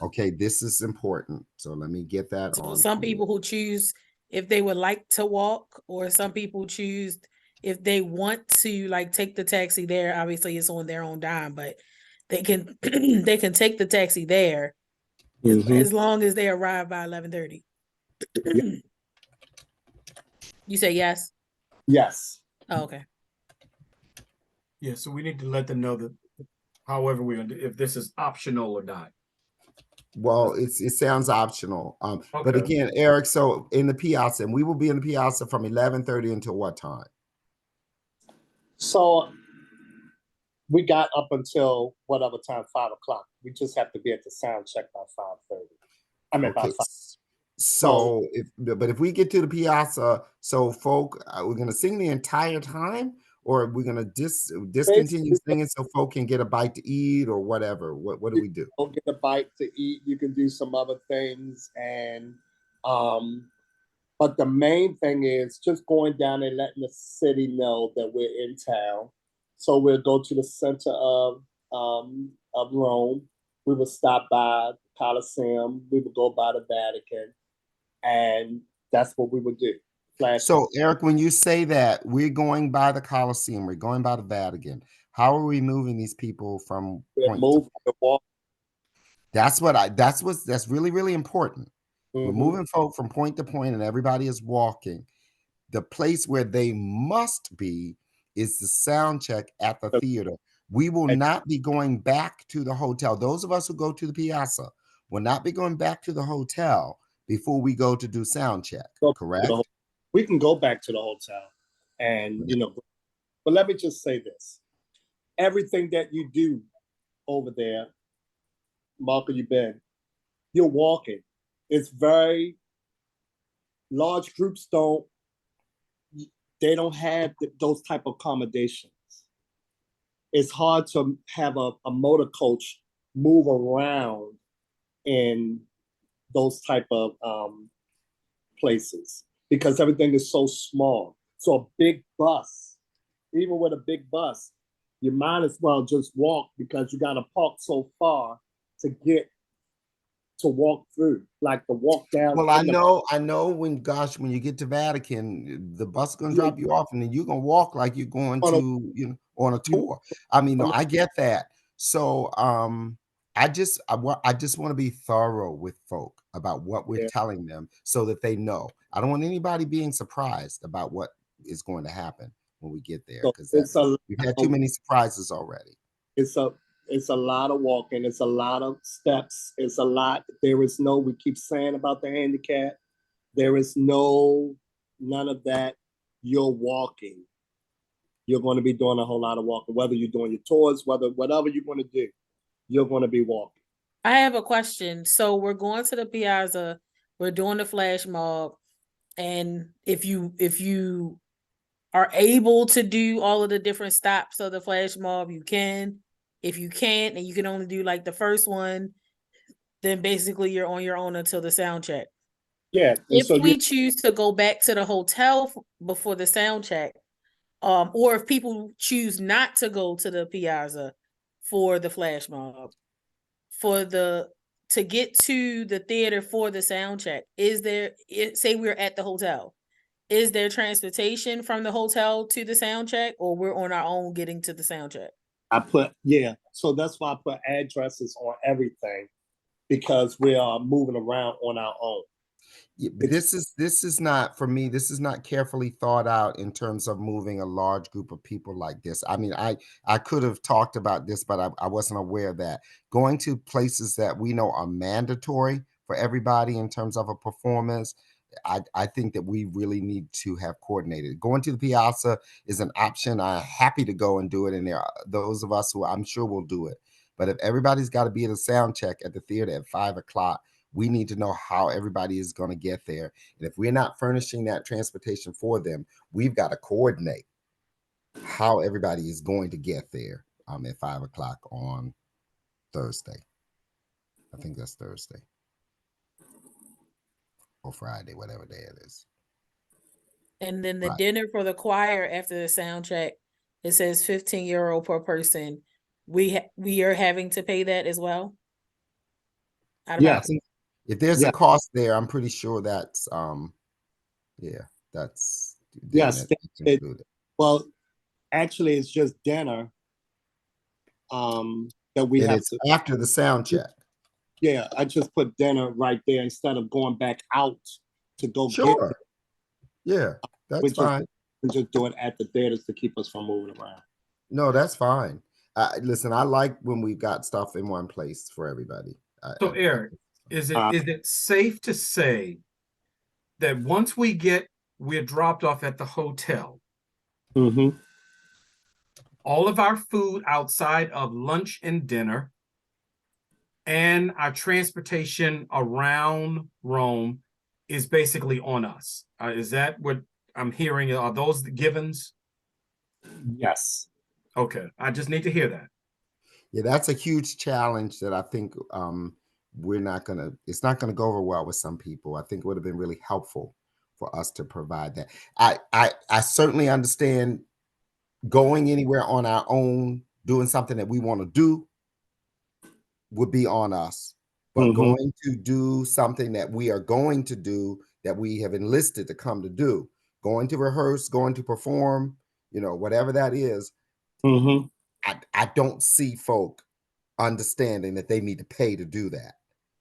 Okay, this is important. So let me get that on. Some people who choose if they would like to walk, or some people choose if they want to take the taxi there. Obviously it's on their own dime, but they can they can take the taxi there as long as they arrive by 11:30. Yeah. You say yes? Yes. Oh, okay. Yeah, so we need to let them know that however if this is optional or not. Well, it sounds optional. But again, Eric, so in the Piazza, and we will be in the Piazza from 11:30 until what time? So we got up until whatever time, 5 o'clock. We just have to be at the sound check by 5:30. I mean, by 5. So if we get to the Piazza, so folk, we're going to sing the entire time, or we're going to discontinue singing so folk can get a bite to eat or whatever. What do we do? Go get a bite to eat. You can do some other things, and but the main thing is just going down and letting the city know that we're in town. So we'll go to the center of Rome, we would stop by the Coliseum, we would go by the Vatican, and that's what we would do. So, Eric, when you say that we're going by the Coliseum, we're going by the Vatican, how are we moving these people from point to point? Walk. That's really, really important. We're moving folk from point to point and everybody is walking. The place where they must be is the sound check at the theater. We will not be going back to the hotel. Those of us who go to the Piazza will not be going back to the hotel before we go to do sound check, correct? We can go back to the hotel and, but let me just say this. Everything that you do over there, Marco, you're walking. It's very large groups they don't have those type of accommodations. It's hard to have a motor coach move around in those type of places because everything is so small. So a big bus, even with a big bus, you might as well just walk because you got to park so far to walk through, like to walk down. Well, I know when you get to Vatican, the bus is gonna drop you off, and then you're gonna walk like you're going to, on a tour. I mean, no, I get that. So I just want to be thorough with folk about what we're telling them so that they know. I don't want anybody being surprised about what is going to happen when we get there, because we've had too many surprises already. It's a lot of walking. It's a lot of steps. It's a lot. We keep saying about the handicap. There is none of that. You're walking. You're going to be doing a whole lot of walking, whether you're doing your tours, whatever you're going to do, you're going to be walking. I have a question. So we're going to the Piazza. We're doing the flash mob. And if you are able to do all of the different stops of the flash mob, you can. If you can't, and you can only do like the first one, then basically you're on your own until the sound check. Yeah. If we choose to go back to the hotel before the sound check, or if people choose not to go to the Piazza for the flash mob, to get to the theater for the sound check, say we're at the hotel, is there transportation from the hotel to the sound check, or we're on our own getting to the sound check? So that's why I put addresses on everything, because we are moving around on our own. Yeah, but this is not, for me, this is not carefully thought out in terms of moving a large group of people like this. I mean, I could have talked about this, but I wasn't aware of that. Going to places that we know are mandatory for everybody in terms of a performance, I think that we really need to have coordinated. Going to the Piazza is an option. I'm happy to go and do it. And there are those of us who I'm sure will do it. But if everybody's got to be at a sound check at the theater at 5 o'clock, we need to know how everybody is going to get there. And if we're not furnishing that transportation for them, we've got to coordinate how everybody is going to get there at 5 o'clock on Thursday. I think that's Thursday. Or Friday, whatever day it is. And then the dinner for the choir after the sound check, it says €15 per person. We are having to pay that as well. Yes. If there's a cost there, I'm pretty sure that's that's included. Well, actually, it's just dinner. That we have to after the sound check. Yeah, I just put dinner right there instead of going back out to go get it. Yeah, that's fine. We just do it at the theaters to keep us from moving around. No, that's fine. Listen, I like when we've got stuff in one place for everybody. So, Eric, is it safe to say that once we're dropped off at the hotel, all of our food outside of lunch and dinner and our transportation around Rome is basically on us? Is that what I'm hearing? Are those the givens? Yes. Okay. I just need to hear that. Yeah, that's a huge challenge that I think it's not gonna go over well with some people. I think it would have been really helpful for us to provide that. I certainly understand going anywhere on our own, doing something that we want to do. would be on us. But going to do something that we are going to do, that we have enlisted to come to do, going to rehearse, going to perform, you know, whatever that is, I don't see folk understanding that they need to pay to do that.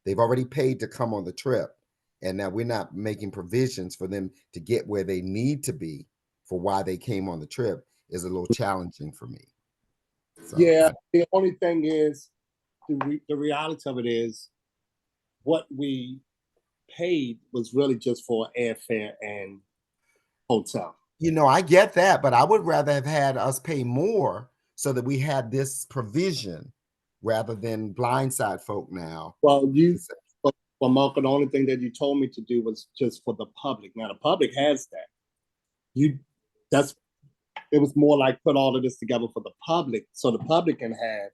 They've already paid to come on the trip, and now we're not making provisions for them to get where they need to be for why they came on the trip is a little challenging for me. So, yeah, the only thing is, the reality of it is, what we paid was really just for airfare and hotel. you know, I get that, but I would rather have had us pay more so that we had this provision rather than blindside folk now. Well, well, Marco, the only thing that you told me to do was just for the public. Now the public has that. It was more like put all of this together for the public, so the public can have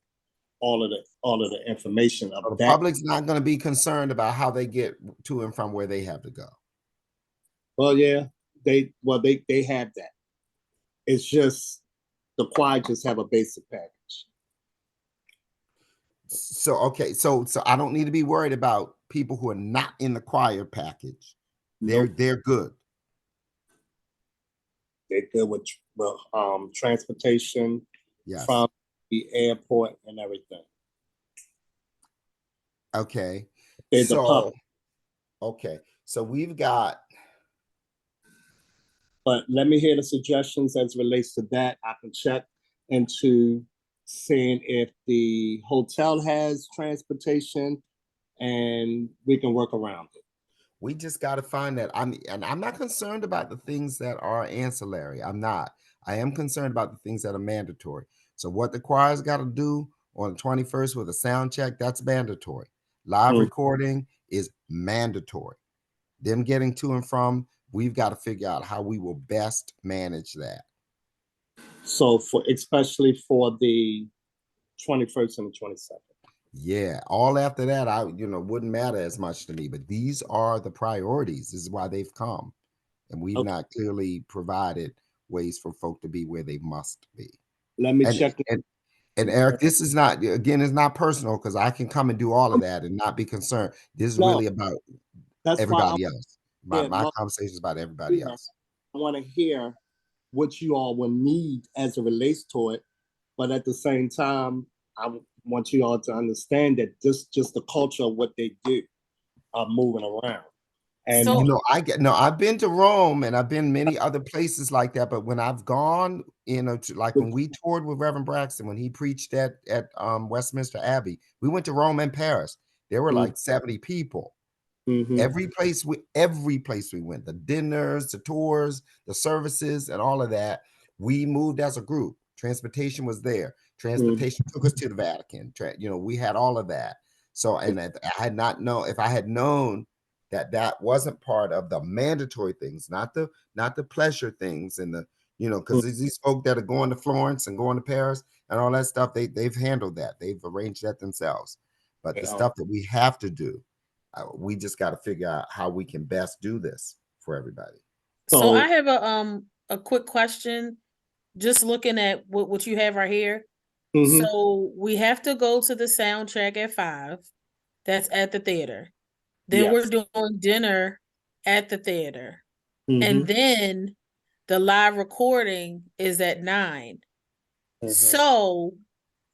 all of the information of So the that. public's not going to be concerned about how they get to and from where they have to go. Well, yeah, they have that. It's just the choir just have a basic package. So okay, so I don't need to be worried about people who are not in the choir package. They're good. They're good with transportation from the airport and everything. Okay. So we've got. But let me hear the suggestions as relates to that. I can check into seeing if the hotel has transportation, and we can work around it. We just got to find that. I'm not concerned about the things that are ancillary. I'm not. I am concerned about the things that are mandatory. So what the choir's got to do on the 21st with a sound check, that's mandatory. Live recording is mandatory. Them getting to and from, we've got to figure out how we will best manage that. So especially for the 21st and the 22nd. Yeah, all after that, wouldn't matter as much to me, but these are the priorities. This is why they've come. And we've not clearly provided ways for folk to be where they must be. Let me check. And Eric, this is not, again, it's not personal, because I can come and do all of that and not be concerned. This is really about everybody else. My conversation is about everybody else. I want to hear what you all will need as it relates to it. But at the same time, I want you all to understand that this just the culture of what they do, moving around. And I've been to Rome and I've been many other places like that. But when I've gone, when we toured with Reverend Braxton, when he preached at Westminster Abbey, we went to Rome and Paris. There were like 70 people. Every place we went, the dinners, the tours, the services, and all of that, we moved as a group. Transportation was there. Transportation took us to the Vatican. We had all of that. So, and if I had known that wasn't part of the mandatory things, not the pleasure things, and the because these folk that are going to Florence and going to Paris and all that stuff, they've handled that. They've arranged that themselves. But the stuff that we have to do, we just got to figure out how we can best do this for everybody. So I have a quick question. Just looking at what you have right here. So we have to go to the sound check at 5. That's at the theater. Then we're doing dinner at the theater. And then the live recording is at 9. So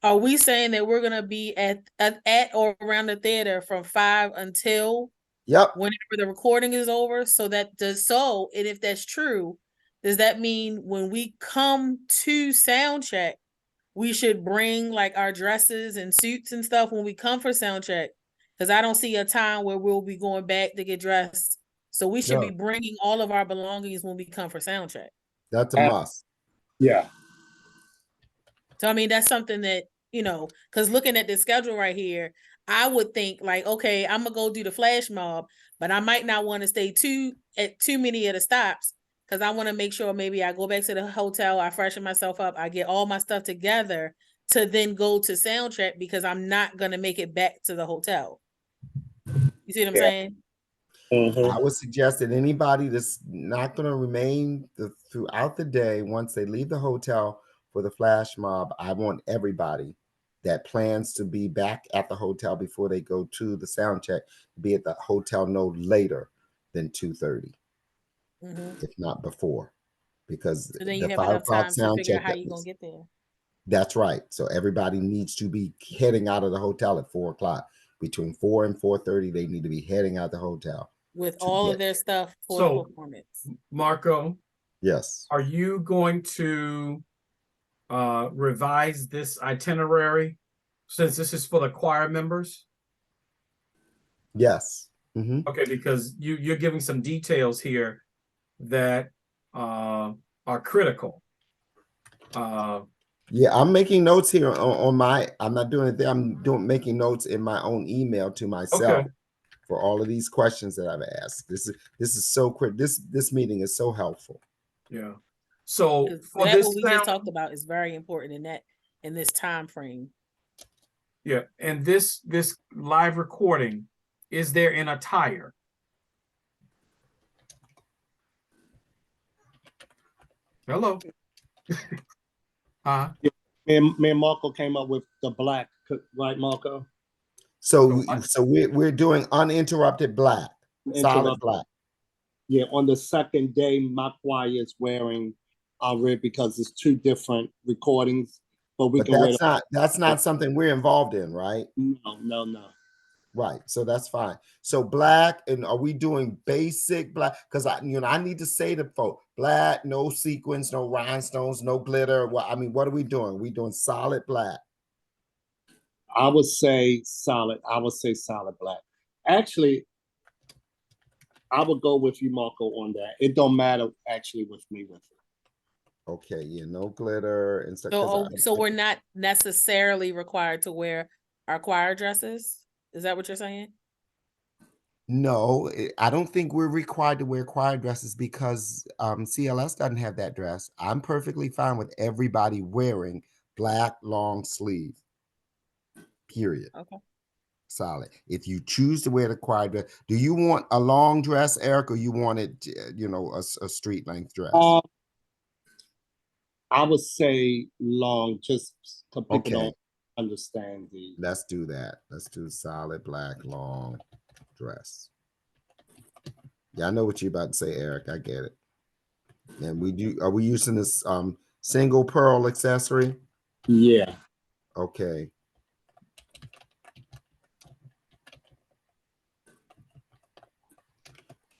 are we saying that we're gonna be at or around the theater from 5 until whenever the recording is over? And if that's true, does that mean when we come to sound check, we should bring like our dresses and suits and stuff when we come for sound check? Because I don't see a time where we'll be going back to get dressed. So we should be bringing all of our belongings when we come for sound check. That's a must. Yeah. So, I mean, that's something that, because looking at the schedule right here, I would think like, okay, I'm going to go do the flash mob, but I might not want to stay at too many of the stops, because I want to make sure maybe I go back to the hotel, I freshen myself up, I get all my stuff together to then go to sound check, because I'm not going to make it back to the hotel. You see what I'm saying? I would suggest that anybody that's not going to remain throughout the day, once they leave the hotel for the flash mob, I want everybody that plans to be back at the hotel before they go to the sound check, be at the hotel no later than 2:30, if not before, because So then you the have 5 enough o'clock time to sound figure out check. how you're gonna get there. That's right. So everybody needs to be heading out of the hotel at 4 o'clock. Between 4 and 4:30, they need to be heading out the hotel With to all of get- their stuff for the So- performance. Marco, Yes. are you going to revise this itinerary since this is for the choir members? Yes. Mhm. Okay, because you're giving some details here that are critical. Yeah, I'm making notes here on my. I'm not doing it there. I'm making notes in my own email to myself Okay. for all of these questions that I've asked. This is so quick. This meeting is so helpful. Yeah. So 'Cause for that this what we just sound, talked about is very important in this time frame. yeah, and this live recording, is there an attire? Hello. Me and Marco came up with the black, right, Marco? So we're doing uninterrupted black, solid black. Yeah, on the second day, my choir is wearing red because it's 2 different recordings, but we But can wear that's not something we're involved in, right? no. Right. So that's fine. So black, and are we doing basic black? Because I need to say to folks, black, no sequins, no rhinestones, no glitter. What are we doing? We doing solid black. I would say solid. I would say solid black. Actually, I would go with you, Marco, on that. It don't matter actually with me with it. Okay, yeah, no glitter and stuff. So we're not necessarily required to wear our choir dresses? Is that what you're saying? No, I don't think we're required to wear choir dresses because CLS doesn't have that dress. I'm perfectly fine with everybody wearing black long sleeve. Period. Okay. Solid. If you choose to wear the choir dress, do you want a long dress, Eric, or you want it, a street length dress? I would say long, just so people Okay. don't understand the. Let's do that. Let's do solid black long dress. Yeah, I know what you're about to say, Eric. I get it. And are we using this single pearl accessory? Yeah. Okay.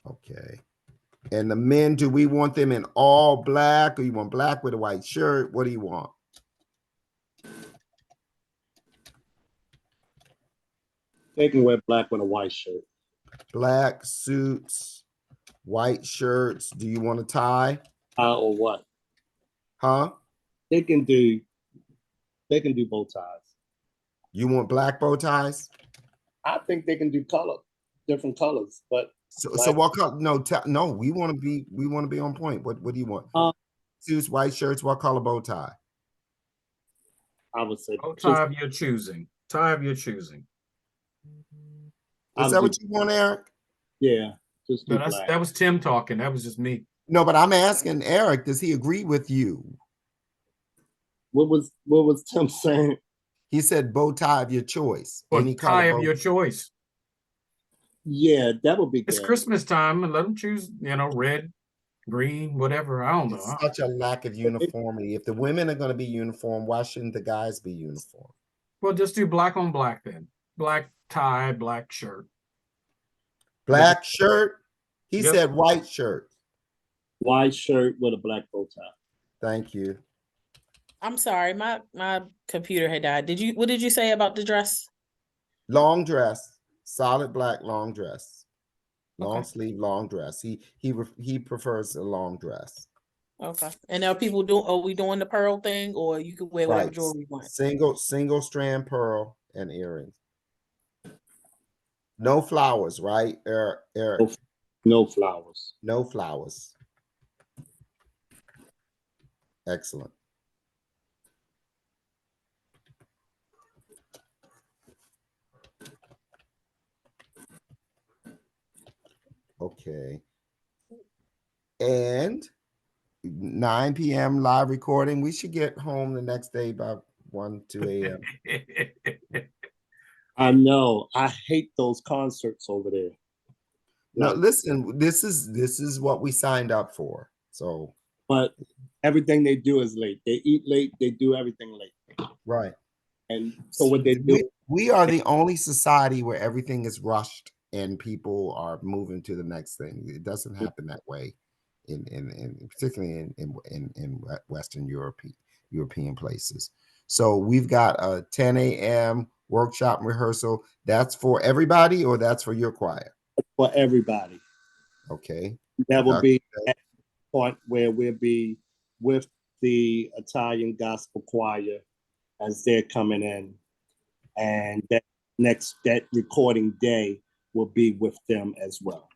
Okay. And the men, do we want them in all black, or you want black with a white shirt? What do you want? They can wear black with a white shirt. Black suits, white shirts. Do you want a tie? Or what? Huh? They can do bow ties. You want black bow ties? I think they can do different colors, but So what color? No, we want to be on point. What do you want? Suits, white shirts, what color bow tie? I would say Tie of your choosing. Tie of your choosing. Is that what you want, Eric? Yeah, just do black. That was Tim talking. That was just me. No, but I'm asking Eric, does he agree with you? What was Tim saying? He said bow tie of your choice. Or Any tie color of your choice. Yeah, that would be good. It's Christmas time, and let them choose, red, green, whatever. I don't know. It's such a lack of uniformity. If the women are going to be uniform, why shouldn't the guys be uniform? Well, just do black on black then. Black tie, black shirt. Black shirt? He Yep. said white shirt. White shirt with a black bow tie. Thank you. I'm sorry, my computer had died. What did you say about the dress? Long dress, solid black long dress. Long Okay. sleeve, long dress. He prefers a long dress. Okay. And are we doing the pearl thing, or you could wear whatever jewelry you want? Single strand pearl and earrings. No flowers, right, Eric? No flowers. No flowers. Excellent. Okay. And 9 p.m. live recording. We should get home the next day by 1, 2 a.m. I know. I hate those concerts over there. No, Like, listen, this is what we signed up for. So, but everything they do is late. They eat late. They do everything late. right. And so what they do, We are the only society where everything is rushed and people are moving to the next thing. It doesn't happen that way in particularly in Western European places. So we've got a 10 a.m. workshop and rehearsal. That's for everybody, or that's for your choir? for everybody. Okay. That will be at the point where we'll be with the Italian gospel choir as they're coming in. And that recording day will be with them as well.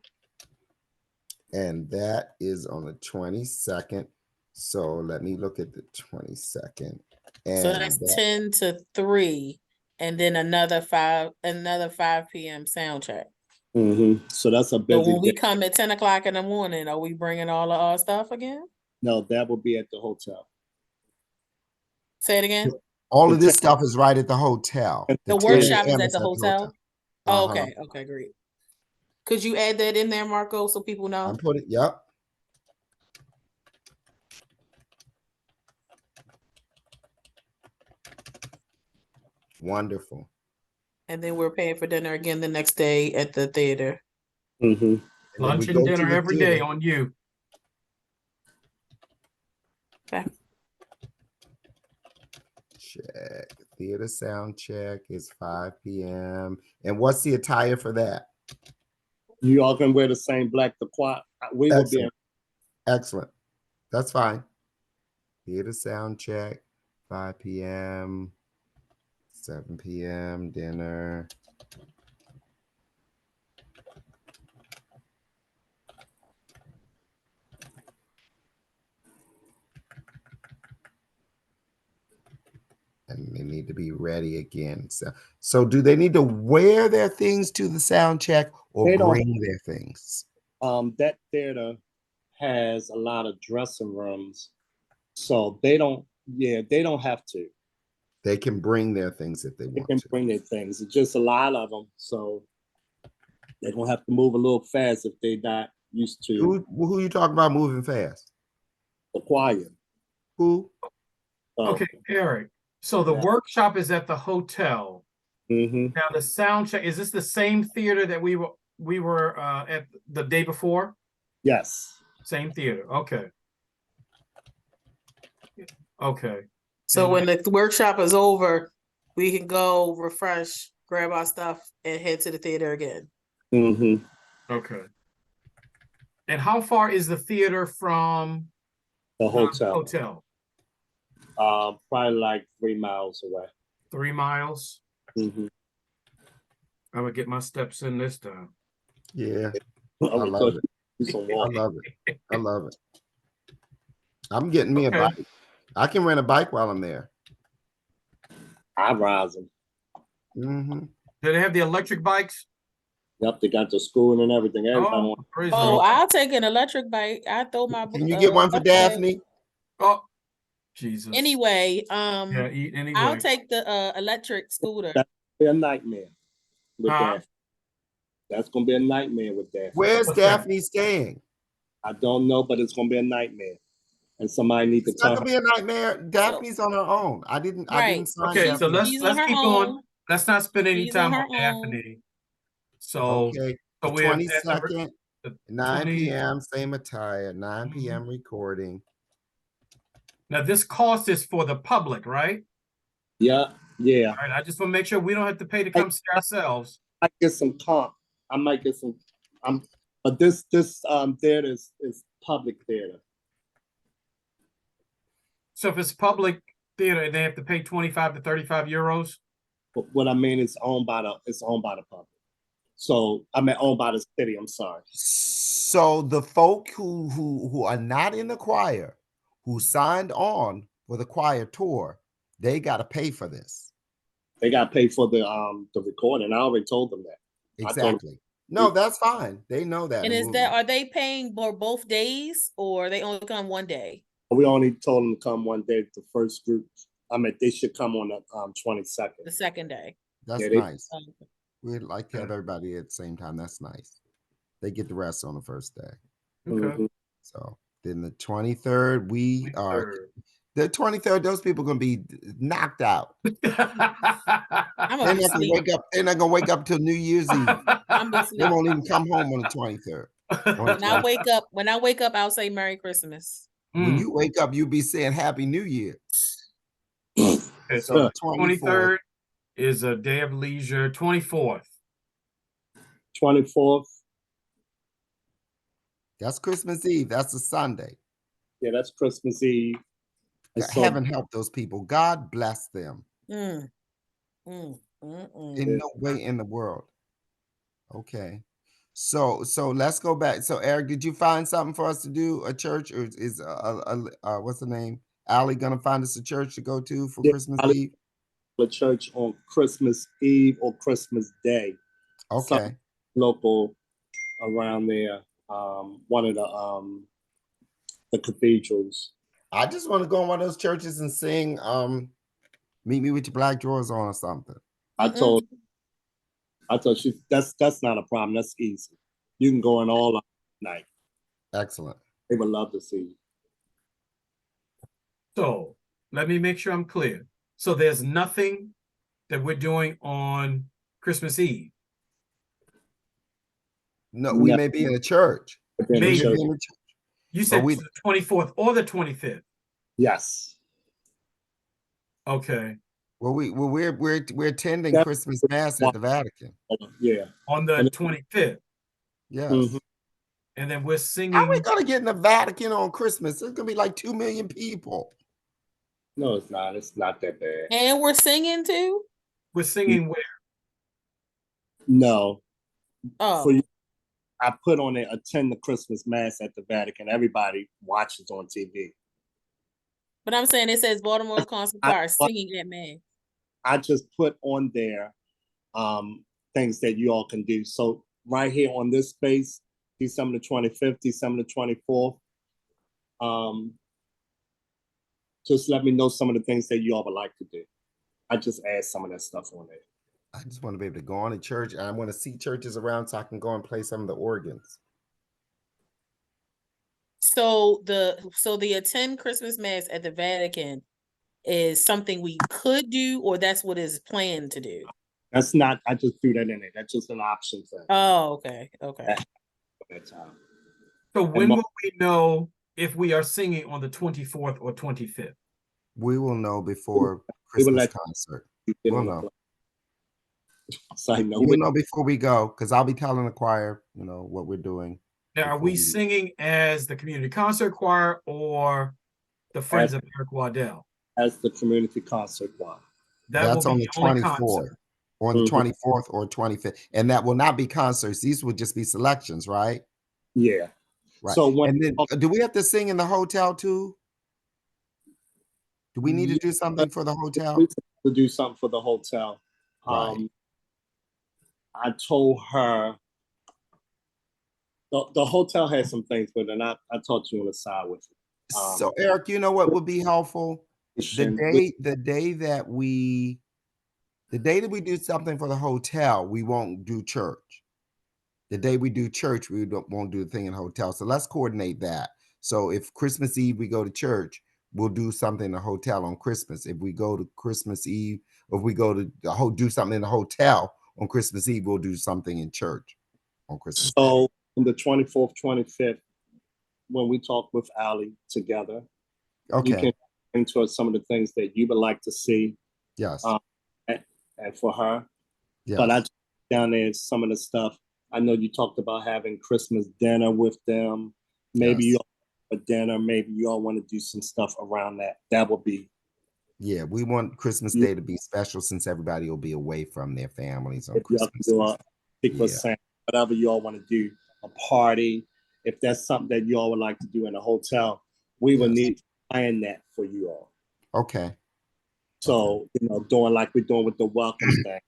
And that is on the 22nd. So let me look at the 22nd. And So that's 10 to 3, and then another 5 p.m. sound check. Mm-hmm. So that's a So busy when we day. come at 10 o'clock in the morning, are we bringing all of our stuff again? No, that will be at the hotel. Say it again. all of this stuff is right at the hotel. The 10 workshop is a.m. at the hotel. Oh, Uh-huh. okay. Okay, great. Could you add that in there, Marco, so people know? I'm putting, yep. Wonderful. And then we're paying for dinner again the next day at the theater. Mm-hmm. Lunch and dinner every day on you. Okay. Check. Theater sound check is 5 p.m. And what's the attire for that? You all can wear the same black. The choir. We will be. Excellent. That's fine. Theater sound check, 5 p.m., 7 p.m., dinner. And they need to be ready again. So do they need to wear their things to the sound check or bring their things? That theater has a lot of dressing rooms, so they don't have to. They can bring their things if they want to. They can bring their things. It's just a lot of them, so they're gonna have to move a little fast if they're not used to. Who you talking about moving fast? The choir. Who? Okay, Eric. So the workshop is at the hotel. Mm-hmm. Now the sound check, is this the same theater that we were at the day before? Yes. Same theater. Okay. Okay. So when the workshop is over, we can go refresh, grab our stuff, and head to the theater again. Mm-hmm. Okay. And how far is the theater from the hotel? Hotel. Probably like 3 miles away. 3 miles. Mm-hmm. I'm gonna get my steps in this time. Yeah, I love it. I love it. I love it. I'm getting me a bike. I can rent a bike while I'm there. I ride them. Mm-hmm. Do they have the electric bikes? Yep, they got the school and everything. I'll take an electric bike. I throw my. Can you get one for Daphne? Oh, Jesus. Anyway, anyway, I'll take the electric scooter. That's a nightmare with that. That's gonna be a nightmare with that. Where's Daphne staying? I don't know, but it's gonna be a nightmare. And somebody needs to tell her. It's not gonna be a nightmare. Daphne's on her own. I didn't sign. Okay, so let's keep going. Let's not spend any time on Daphne. So okay, the 22nd, 9 p.m. same attire, 9 p.m. recording. Now this cost is for the public, right? Yeah. All right, I just want to make sure we don't have to pay to come see ourselves. I get some comp. I might get some. But this theater is public theater. So if it's public theater, they have to pay 25 to 35 euros. But what I mean is owned by the public. So I mean owned by the city. I'm sorry. So the folk who are not in the choir, who signed on for the choir tour, they got to pay for this. They got to pay for the recording. I already told them that. Exactly. No, that's fine. They know that. And are they paying for both days, or they only come one day? We only told them to come one day. The first group, They should come on the 22nd. The second day. That's Yeah, nice. Okay. We'd like to have everybody at the same time. That's nice. They get the rest on the first day. Okay. So then the 23rd, we are 23rd. the 23rd. Those people gonna be knocked out. I'm They're gonna be not gonna asleep. wake up. They're not gonna wake up till New Year's Eve. I'm be They asleep. won't even come home on the 23rd. When I wake up, I'll say Merry Christmas. When you wake up, you'll be saying Happy New Year. Okay, So the 23rd is a day of leisure. 24th. 24th. That's Christmas Eve. That's a Sunday. Yeah, that's Christmas Eve. And so, Heaven help those people. God bless them. Mm. Mm. Mm-mm. In no way in the world. Okay. So let's go back. So Eric, did you find something for us to do? A church, or is what's the name? Allie gonna find us a church to go to for Christmas Eve? the church on Christmas Eve or Christmas Day. Okay. Some local around there. One of the cathedrals. I just want to go in one of those churches and sing Meet Me with Your Black Drawers On or something. I told she that's not a problem. That's easy. You can go in all night. Excellent. They would love to see you. So let me make sure I'm clear. So there's nothing that we're doing on Christmas Eve. No, we No. may be in a church. In the Maybe. church. You said we- the 24th or the 25th. Yes. Okay. Well, we're attending Yeah. Christmas Mass at the Vatican. Yeah. On the 25th. Yes. Mhm. And then we're How singing. are we gonna get in the Vatican on Christmas? There's gonna be like 2 million people. No, it's not. It's not that bad. And we're singing too? We're singing where? No. Oh. For you, I put on there, attend the Christmas Mass at the Vatican. Everybody watches on TV. But I'm saying it says Baltimore Concert Choir singing at Mass. I just put on there things that you all can do. So right here on this space, December the 25th, December the 24th, just let me know some of the things that you all would like to do. I just add some of that stuff on there. I just want to be able to go on to church, and I want to see churches around so I can go and play some of the organs. So the attend Christmas Mass at the Vatican is something we could do, or that's what is planned to do? That's not, I just threw that in there. That's just an option thing Oh, okay. Okay. at that time. So when Mar- will we know if we are singing on the 24th or 25th? We will know before We will Christmas let concert. you get We'll on the know. plane. So I know We'll know before we go, because I'll be telling the choir, what we're doing. Now, are before we singing as the community concert choir or the Friends of Eric Waddell? as the community concert choir. That's on the only 24th. concert. On the Mhm. 24th or 25th. And that will not be concerts. These will just be selections, right? Yeah. Right. So when And then do we have to sing in the hotel too? Do we need to do something for the hotel? we to do something for the hotel, Right. I told her the hotel had some things with it, and I talked to you on the side with it. So Eric, you know what would be helpful? The day that we do something for the hotel, we won't do church. The day we do church, we won't do the thing in the hotel. So let's coordinate that. So if Christmas Eve we go to church, we'll do something in the hotel on Christmas. If we go to Christmas Eve, or if we go to do something in the hotel on Christmas Eve, we'll do something in church on Christmas. So on the 24th, 25th, when we talk with Allie together, Okay. you can into some of the things that you would like to see. Yes. And for her. Yes. But I down there some of the stuff. I know you talked about having Christmas dinner with them. Maybe Yes. you all have a dinner. Maybe you all want to do some stuff around that. That would be. Yeah, we want Christmas Day to be special since everybody will be away from their families on If you all Christmas. can do a secret Santa, whatever you all want to do, a party. If that's something that you all would like to do in a hotel, we will need to plan that for you all. Okay. So, doing like we're doing with the welcome thing,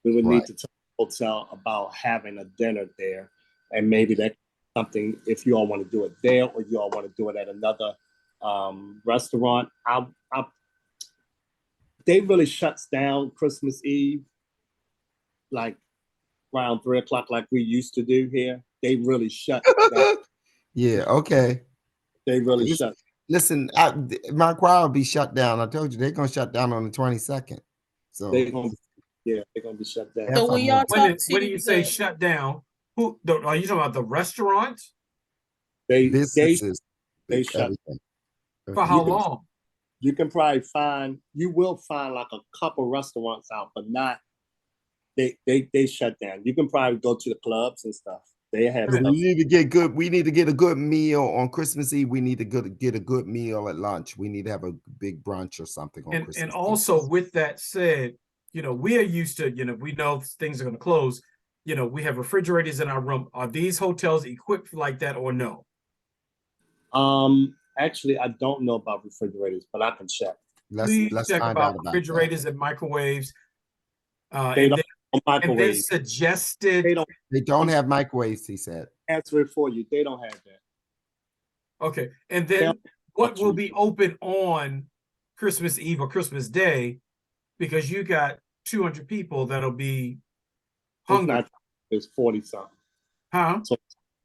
we would need to tell the hotel about having a dinner there. And maybe that's something, if you all want to do it there or you all want to do it at another restaurant, they really shuts down Christmas Eve, like around 3 o'clock, like we used to do here. They really shut down. Yeah, okay. They really Listen, shut. listen, my choir will be shut down. I told you they're gonna shut down on the 22nd. So They're gonna be shut down. So when y'all talk When do to you say the, shut down? Are you talking about the restaurant? They businesses, shut. everything. For how long? You can probably find, you will find like a couple restaurants out, but not, they shut down. You can probably go to the clubs and stuff. They have So stuff. we need to get good. We need to get a good meal on Christmas Eve. We need to get a good meal at lunch. We need to have a big brunch or something on Christmas And Eve. also with that said, we are used to, we know things are going to close. We have refrigerators in our room. Are these hotels equipped like that or no? Actually, I don't know about refrigerators, but I can check. Please check find about out about refrigerators and microwaves. They And don't they microwave. suggested. They don't have microwaves, he said. Answer it for you. They don't have that. Okay. And then what will be open on Christmas Eve or Christmas Day? Because you got 200 people that'll be hungry. It's 40 something. Huh? So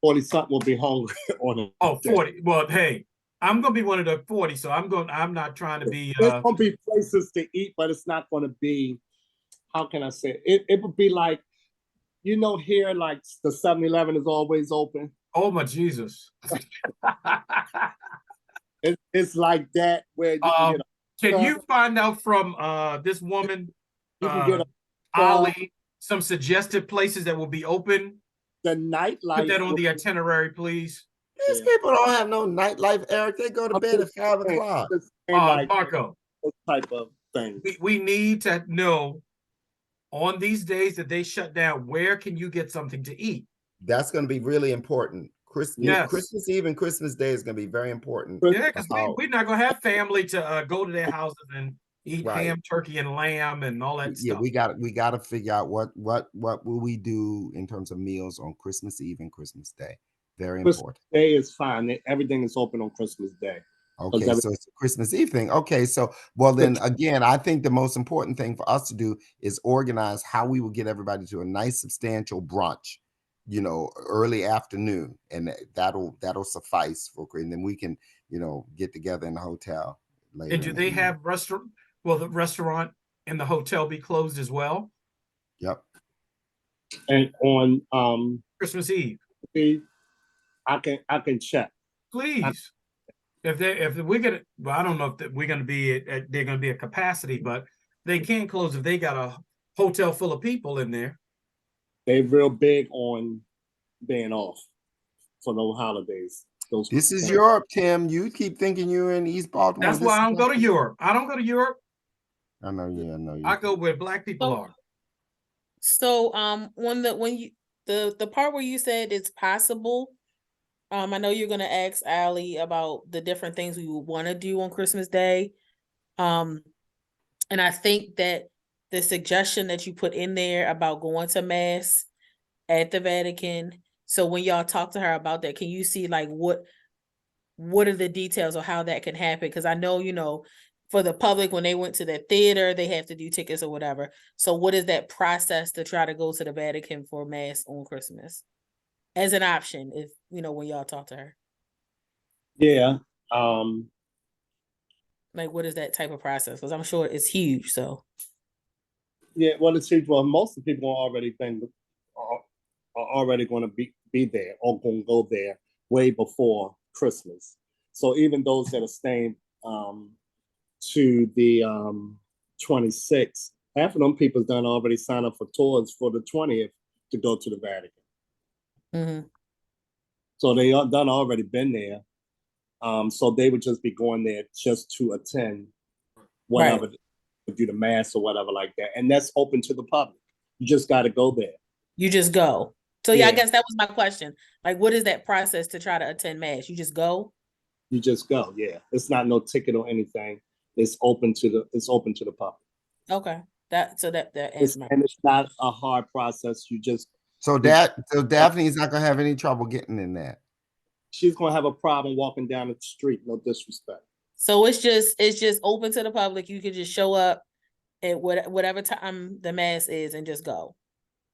40 something will be hungry on it. Oh, 40. Well, hey, I'm gonna be one of the 40, so I'm not trying to be There's gonna be places to eat, but it's not gonna be, how can I say it? It would be like, here, like the 7-Eleven is always open. Oh my Jesus. It's like that where you can can you find out from this woman, you can get Ali, some suggested places that will be open? The nightlife. Put that on the itinerary, please. These people don't have no nightlife, Eric. They go to bed at 5 o'clock. Marco, this type of thing. We need to know on these days that they shut down, where can you get something to eat? That's going to be really important. Christmas Eve and Christmas Day is going to be very important. Yeah, because we're not going to have family to go to their houses and eat ham, turkey, and lamb and all that stuff. We got to figure out what will we do in terms of meals on Christmas Eve and Christmas Day. Very important. Christmas Day is fine. Everything is open on Christmas Day. Okay, so it's a Christmas Eve thing. Okay, so well then again, I think the most important thing for us to do is organize how we will get everybody to a nice substantial brunch, early afternoon, and that'll suffice for, and then we can get together in the hotel later. And do they have restaurant? Will the restaurant and the hotel be closed as well? Yep. And on Christmas Eve, I can check. Please. If we're gonna, well, I don't know if we're gonna be they're gonna be a capacity, but they can't close if they got a hotel full of people in there. They're real big on being off for those holidays. This is Europe, Tim. You keep thinking you're in East Baltimore. That's why I don't go to Europe. I don't go to Europe. I know you. I go where Black people are. So when the part where you said it's possible, I know you're gonna ask Ali about the different things we would want to do on Christmas Day. And I think that the suggestion that you put in there about going to mass at the Vatican. So when y'all talk to her about that, can you see like what are the details of how that can happen? Because I know, for the public, when they went to the theater, they have to do tickets or whatever. So what is that process to try to go to the Vatican for mass on Christmas? As an option, if when y'all talk to her. Yeah. Like, what is that type of process? Because I'm sure it's huge. So. Yeah, well, it's huge. Well, most of the people are already going to be there or going to go there way before Christmas. So even those that are staying to the 26th, half of them people done already signed up for tours for the 20th to go to the Vatican. Mm-hmm. So they are done already been there. So they would just be going there just to attend whatever, do the mass or whatever like that. And that's open to the public. You just got to go there. You just go. So yeah, I guess that was my question. Like, what is that process to try to attend mass? You just go? You just go, yeah. It's not no ticket or anything. It's open to the public. Okay. That and it's not a hard process. You just so Daphne's not gonna have any trouble getting in there. She's gonna have a problem walking down the street, no disrespect. So it's just open to the public. You can just show up at whatever time the mass is and just go?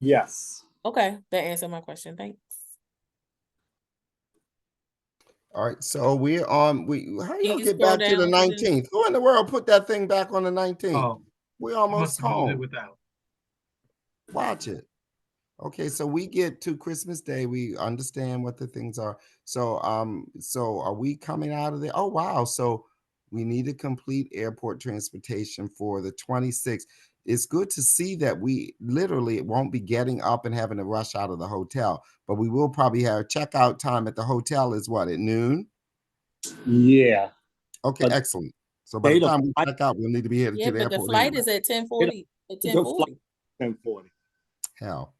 Yes. Okay, that answered my question. Thanks. All right, so we're on. How Can y'all you get scroll back to the down to the 19th? Who in the world put that thing back on the 19th? Oh, We're must almost have moved it home. without. Watch it. Okay, so we get to Christmas Day. We understand what the things are. So are we coming out of there? Oh wow. So we need to complete airport transportation for the 26th. It's good to see that we literally won't be getting up and having to rush out of the hotel, but we will probably have checkout time at the hotel is what, at noon? Yeah. Okay, But excellent. So by the time we check out, we'll need to be headed Yeah, to the but the airport flight anyway. is at 10:40. At The flight 10:40. 10:40. Hell.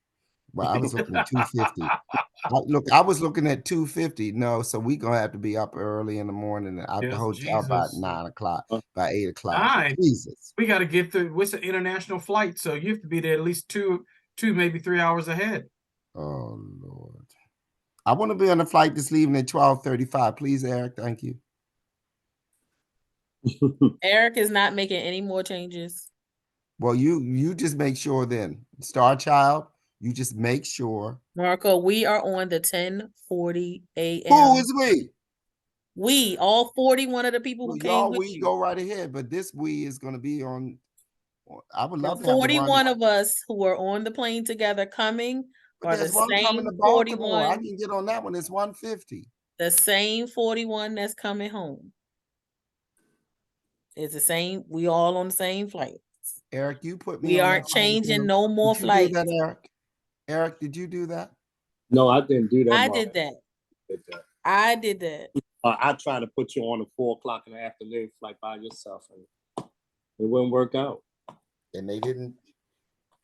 Well, I was looking at 250. I was looking at 250. No, so we're gonna have to be up early in the morning and out the Yes, hotel by Jesus. 9 o'clock, Uh, by 8 o'clock. Nine. Jesus. We got to get through. What's an international flight? So you have to be there at least two, maybe 3 hours ahead. Oh Lord. I want to be on the flight that's leaving at 12:35. Please, Eric. Thank you. Eric is not making any more changes. Well, you just make sure then. Star Child, you just make sure. Marco, we are on the 10:40 Who a.m. is we? We, all 41 of the people who Well, came y'all, with we you. go right ahead, but this we is gonna be on. I would The love to have the 41 one. of us who are on the plane together coming But are the there's one coming same to Baltimore. I 41, can get on that one. It's 150. the same 41 that's coming home. It's the same, we all on the same flight. Eric, you put me We on aren't that flight with changing them. no more Did you do flights. that, Eric? Eric, did you do that? No, I didn't do that. I Mark. did that. Did that. I did that. I tried to put you on a 4 o'clock in the afternoon flight by yourself, and it wouldn't work out. And they didn't.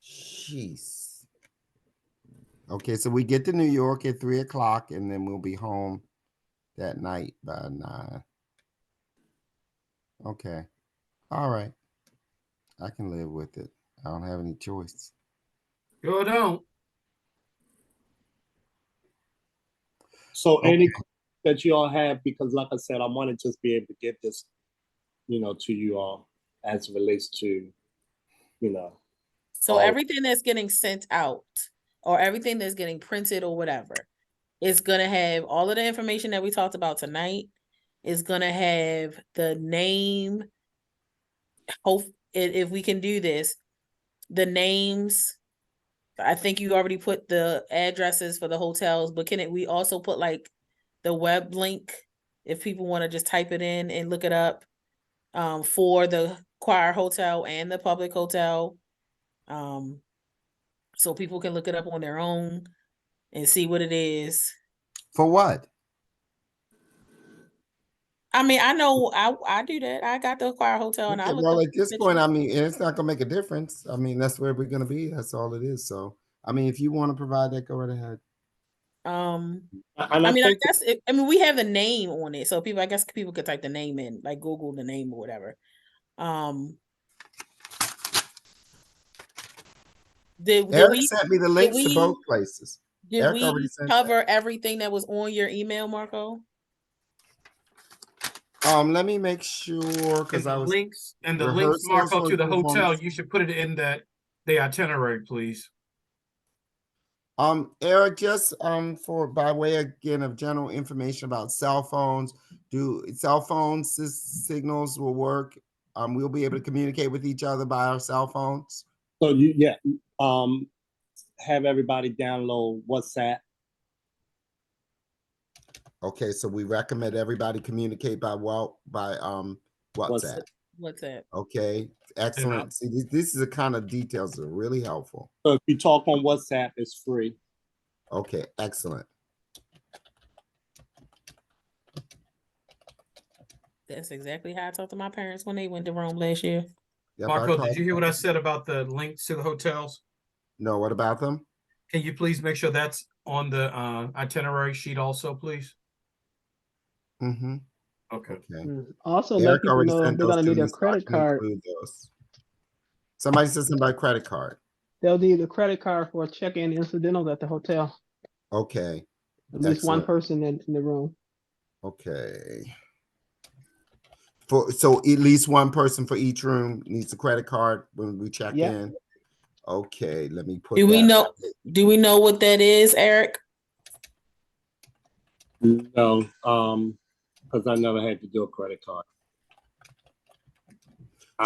Jeez. Okay, so we get to New York at 3 o'clock, and then we'll be home that night by 9. Okay. All right. I can live with it. I don't have any choice. Sure don't. So Okay. any that you all have, because like I said, I want to just be able to get this, to you all as it relates to, So all- everything that's getting sent out or everything that's getting printed or whatever is going to have all of the information that we talked about tonight. Is going to have the name. Hope if we can do this, the names. I think you already put the addresses for the hotels, but we also put like the web link if people want to just type it in and look it up for the choir hotel and the public hotel. So people can look it up on their own and see what it is. For what? I mean, I know I do that. I got the choir hotel and I Okay, look well, up at this point, I mean, it's not gonna make a difference. I mean, that's where we're gonna be. That's all it is. So, I mean, if you want to provide that, go right ahead. and I mean, think I guess I mean we have the name on it, so I guess people could type the name in, like Google the name or whatever. Eric sent me the links to both places. Did Eric already we sent cover everything that was on your email, Marco? Let me make sure And because I the was links, rehearsals Marco, to the was on- hotel. You should put it in the itinerary, please. Eric, just by way again of general information about cell phones, do cell phones signals will work? We'll be able to communicate with each other by our cell phones. so. Have everybody download WhatsApp. Okay, so we recommend everybody communicate by WhatsApp. WhatsApp. Okay, excellent. See, this is the kind of details that are really helpful. So if you talk on WhatsApp, it's free. Okay, excellent. That's exactly how I talked to my parents when they went to Rome last year. Yep, Marco, did you hear what I said about the links to the hotels? No, what about them? Can you please make sure that's on the itinerary sheet also, please? Mm-hmm. Okay. Also, Eric let people already know sent they're those gonna to need me, a so I credit can card. include those. Somebody said something about credit card. They'll need a credit card for check-in incidentals at the hotel. Okay. At least one Excellent. person in the room. Okay. So at least one person for each room needs a credit card when we check Yep. in. Okay, let me put Do we that. know? Do we know what that is, Eric? No, because I never had to do a credit card.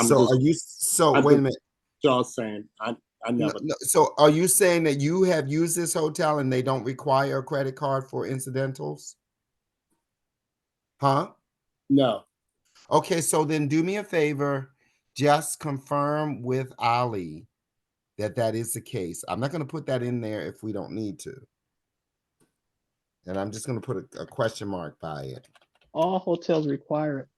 So are you? So wait a minute. Y'all saying I never. No, so are you saying that you have used this hotel and they don't require a credit card for incidentals? Huh? No. Okay, so then do me a favor, just confirm with Ali that that is the case. I'm not going to put that in there if we don't need to. And I'm just going to put a question mark by it. All hotels require it.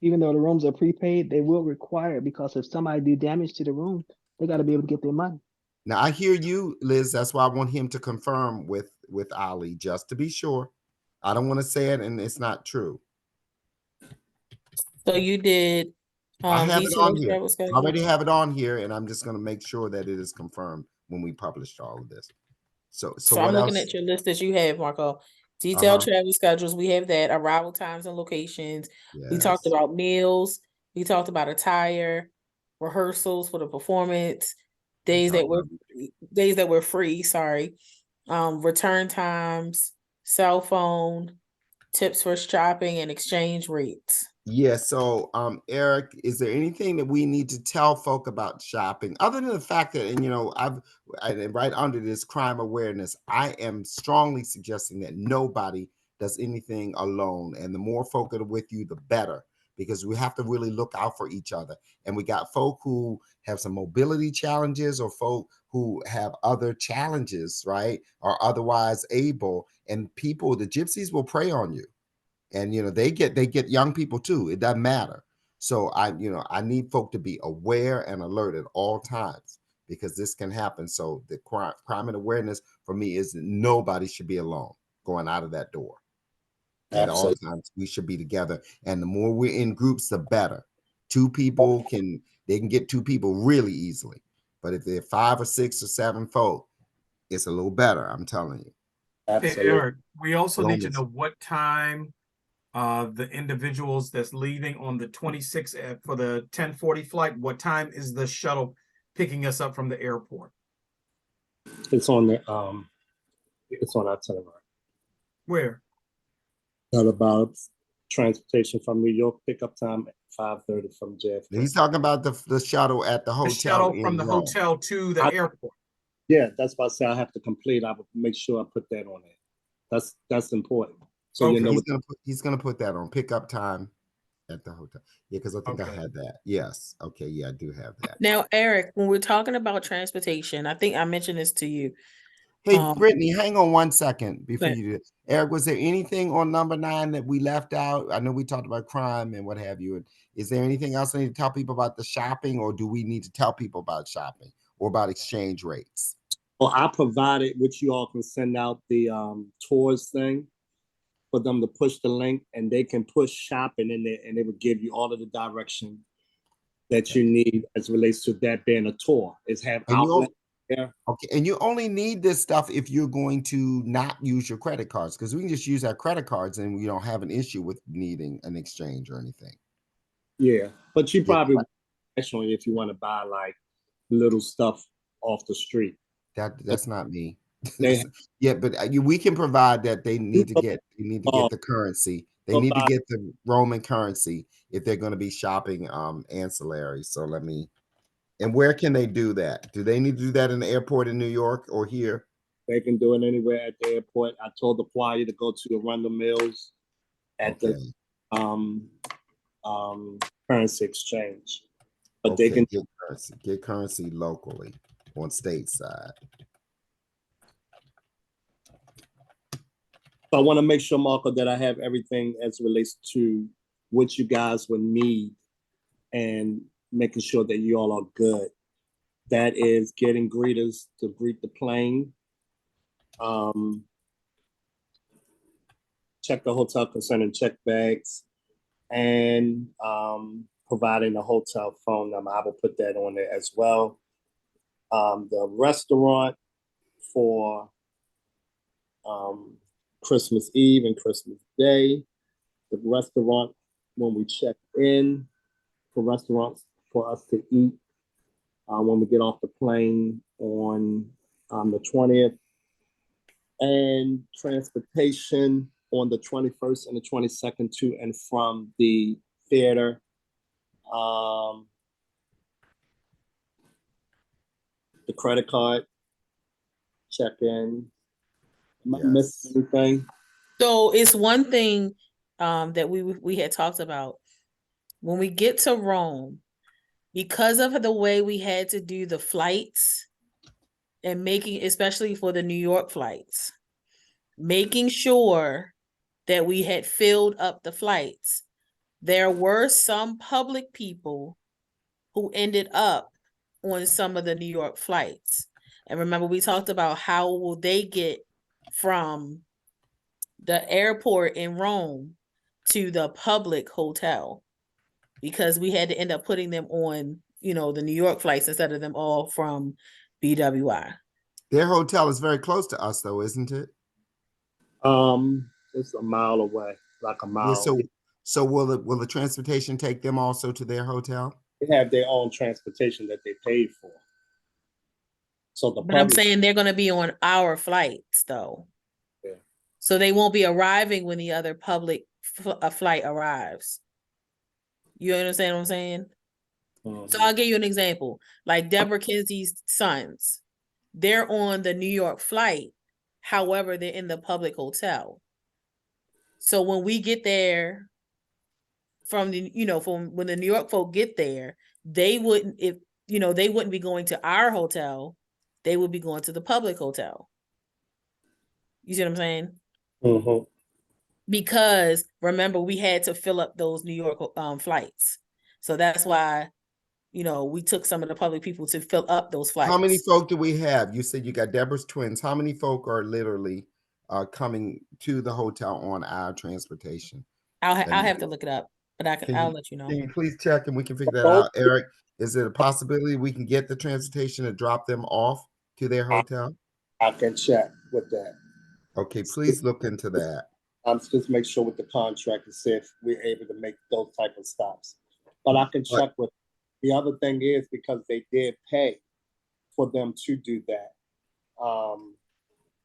Even though the rooms are prepaid, they will require it because if somebody do damage to the room, they got to be able to get their money. Now I hear you, Liz. That's why I want him to confirm with Ali, just to be sure. I don't want to say it and it's not true. So you did I have it on detailed here. travel I schedule? already have it on here, and I'm just going to make sure that it is confirmed when we published all of this. So So what I'm looking else? at your list that you have, Marco. Detailed travel schedules. We have that. Arrival times and locations. We talked Yes. about meals. We talked about attire, rehearsals for the performance, days that were free. Sorry. Return times, cell phone, tips for shopping, and exchange rates. Yeah. So, Eric, is there anything that we need to tell folk about shopping, other than the fact that, and you know, right under this crime awareness, I am strongly suggesting that nobody does anything alone, and the more folk are with you, the better, because we have to really look out for each other. And we got folk who have some mobility challenges, or folk who have other challenges, right, or otherwise able, and people, the gypsies will prey on you. And you know, they get young people too. It doesn't matter. So I need folk to be aware and alert at all times, because this can happen. So the crime and awareness for me is that nobody should be alone going out of that door. At all times we should be together, and the more we're in groups, the better. They can get two people really easily, but if they're 5 or 6 or 7 folk, it's a little better. I'm telling you. Hey, Eric, we also Alone need to is- know what time the individuals that's leaving on the 26th for the 10:40 flight, what time is the shuttle picking us up from the airport? It's on our itinerary. Where? Not about transportation from New York, pickup time at 5:30 from JFK. He's talking about the shuttle at the hotel. The shuttle from the Rome. hotel to the airport. Yeah, that's why I say I have to complete. I will make sure I put that on there. That's important. So Okay. you know, He's gonna put that on pickup time at the hotel. Yeah, because I think I Okay. had that. Yes. Okay. Yeah, I do have that. Now, Eric, when we're talking about transportation, I think I mentioned this to you. Hey, Brittany, hang on one second before Okay. you do it. Eric, was there anything on number 9 that we left out? I know we talked about crime and what have you. Is there anything else I need to tell people about the shopping, or do we need to tell people about shopping or about exchange rates? well, I provided, which you all can send out the tours thing for them to push the link, and they can push shopping in there, and it will give you all of the direction that you need as it relates to that being a tour. Is have outlet there. Okay, and you only need this stuff if you're going to not use your credit cards, because we can just use our credit cards and we don't have an issue with needing an exchange or anything. Yeah, but you probably actually, if you want to buy like little stuff off the street. That's not me. They Yeah, but we can provide that. They need to get the currency. They need to get the Roman currency if they're going to be shopping ancillary. So let me. And where can they do that? Do they need to do that in the airport in New York or here? They can do it anywhere at the airport. I told the choir to go to the Rundle Mills at the currency exchange. But they can get currency locally on stateside. So I want to make sure, Marco, that I have everything as it relates to what you guys would need and making sure that you all are good. That is getting greeters to greet the plane. Check the hotel concerning check bags, and providing a hotel phone number. I will put that on there as well. The restaurant for Christmas Eve and Christmas Day. The restaurant when we check in, for restaurants for us to eat when we get off the plane on the 20th, and transportation on the 21st and the 22nd to and from the theater. The credit card, check in. Am I missing anything? So it's one thing that we had talked about when we get to Rome, because of the way we had to do the flights and making, especially for the New York flights, making sure that we had filled up the flights. There were some public people who ended up on some of the New York flights. And remember, we talked about how will they get from the airport in Rome to the public hotel, because we had to end up putting them on, the New York flights instead of them all from BWI. Their hotel is very close to us, though, isn't it? It's a mile away, like a mile. Yeah, so will the transportation take them also to their hotel? They have their own transportation that they paid for. So But I'm saying they're going to be on our flights, though. Yeah. So they won't be arriving when the other public flight arrives. You understand what I'm saying? Mm-hmm. So I'll give you an example. Like Deborah Kinsey's sons, they're on the New York flight. However, they're in the public hotel. So when we get there from when the New York folk get there, they wouldn't be going to our hotel. They would be going to the public hotel. You see what I'm saying? Mm-hmm. Because remember, we had to fill up those New York flights. So that's why, we took some of the public people to fill up those flights. How many folk do we have? You said you got Deborah's twins. How many folk are literally coming to the hotel on our transportation? I'll have to look it up, but I'll let you know. Can you please check and we can figure that out? Eric, is it a possibility we can get the transportation to drop them off to their hotel? I can check with that. Okay, please look into that. Just make sure with the contract to see if we're able to make those type of stops. But I can check with. The other thing is, because they did pay for them to do that,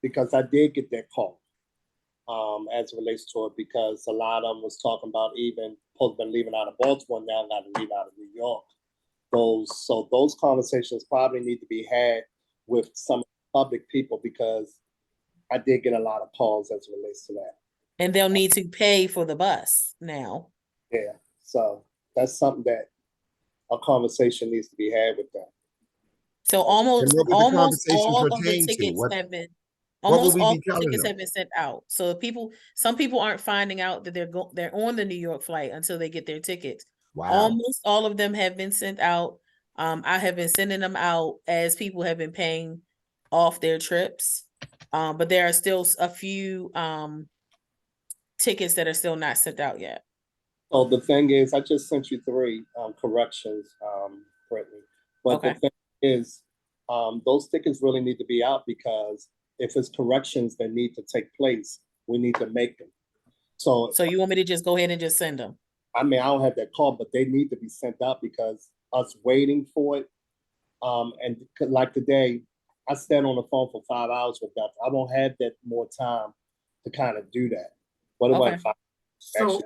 because I did get that call as it relates to it, because a lot of them was talking about even supposed to be leaving out of Baltimore, now got to leave out of New York. Those conversations probably need to be had with some public people, because I did get a lot of calls as it relates to that. And they'll need to pay for the bus now. Yeah, so that's something that a conversation needs to be had with them. So almost all of the tickets have been sent out. So some people aren't finding out that they're on the New York flight until they get their tickets. Wow. Almost all of them have been sent out. I have been sending them out as people have been paying off their trips. But there are still a few tickets that are still not sent out yet. So the thing is, I just sent you 3 corrections, Brittany. But okay. The thing is, those tickets really need to be out, because if it's corrections that need to take place, we need to make them. So you want me to just go ahead and just send them? I mean, I don't have that call, but they need to be sent out, because us waiting for it. And like today, I stayed on the phone for 5 hours with them. I don't have that more time to kind of do that. What about okay. 5 hours?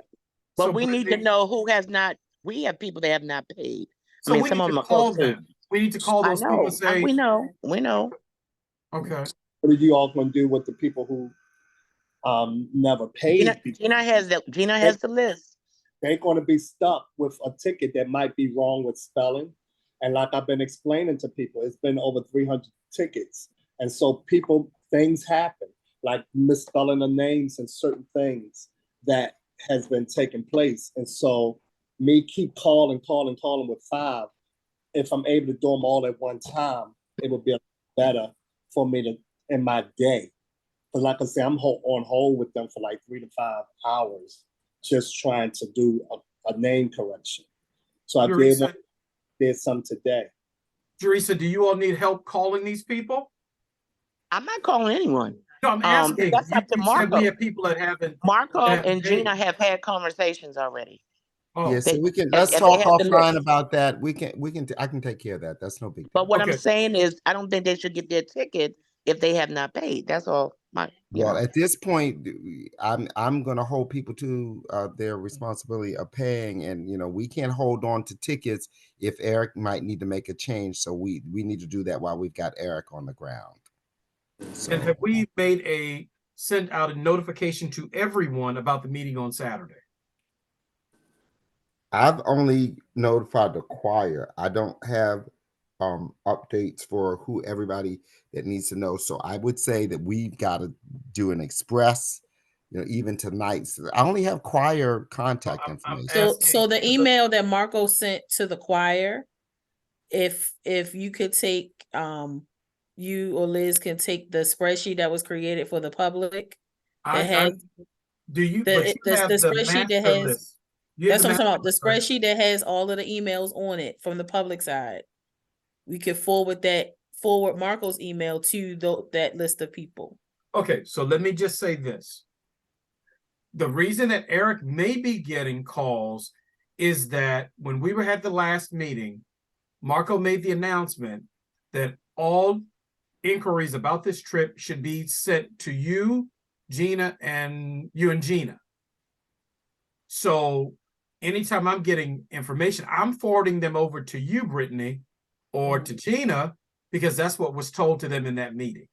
But we need to know who has not. We have people that have not paid. So we need to call them. We need to call those people and say, we know. Okay. What are you all going to do with the people who never paid? Gina has the list. They're going to be stuck with a ticket that might be wrong with spelling. And like I've been explaining to people, it's been over 300 tickets. And so things happen, like misspelling the names and certain things that has been taking place. And so me keep calling with 5. If I'm able to do them all at one time, it would be better for me in my day. Because like I say, I'm on hold with them for like 3 to 5 hours, just trying to do a name correction. So I did some today. Jerisa, do you all need help calling these people? I'm not calling anyone. No, I'm asking. That's up to Marco. We have people that haven't. Marco and Gina have had conversations already. Oh, Yeah, so They we can, and, let's and they talk have the offline list. about that. I can take care of that. That's no big But deal. what okay. I'm saying is, I don't think they should get their ticket if they have not paid. That's all. Well, at this point, I'm going to hold people to their responsibility of paying, and we can't hold on to tickets if Eric might need to make a change. So we need to do that while we've got Eric on the ground. So And have we sent out a notification to everyone about the meeting on Saturday? I've only notified the choir. I don't have updates for who everybody that needs to know. So I would say that we've got to do an express, even tonight. So I only have choir contact I'm information. So the email that Marco sent to the choir, if you could take you or Liz can take the spreadsheet that was created for the public that has do you, the but you have the the spreadsheet that master has list. You have that's the what I'm talking master about. The list, right? spreadsheet that has all of the emails on it from the public side. We could forward Marco's email to that list of people. Okay, so let me just say this. The reason that Eric may be getting calls is that when we were at the last meeting, Marco made the announcement that all inquiries about this trip should be sent to you, Gina, and Gina. So anytime I'm getting information, I'm forwarding them over to you, Brittany, or to Gina, because that's what was told to them in that meeting.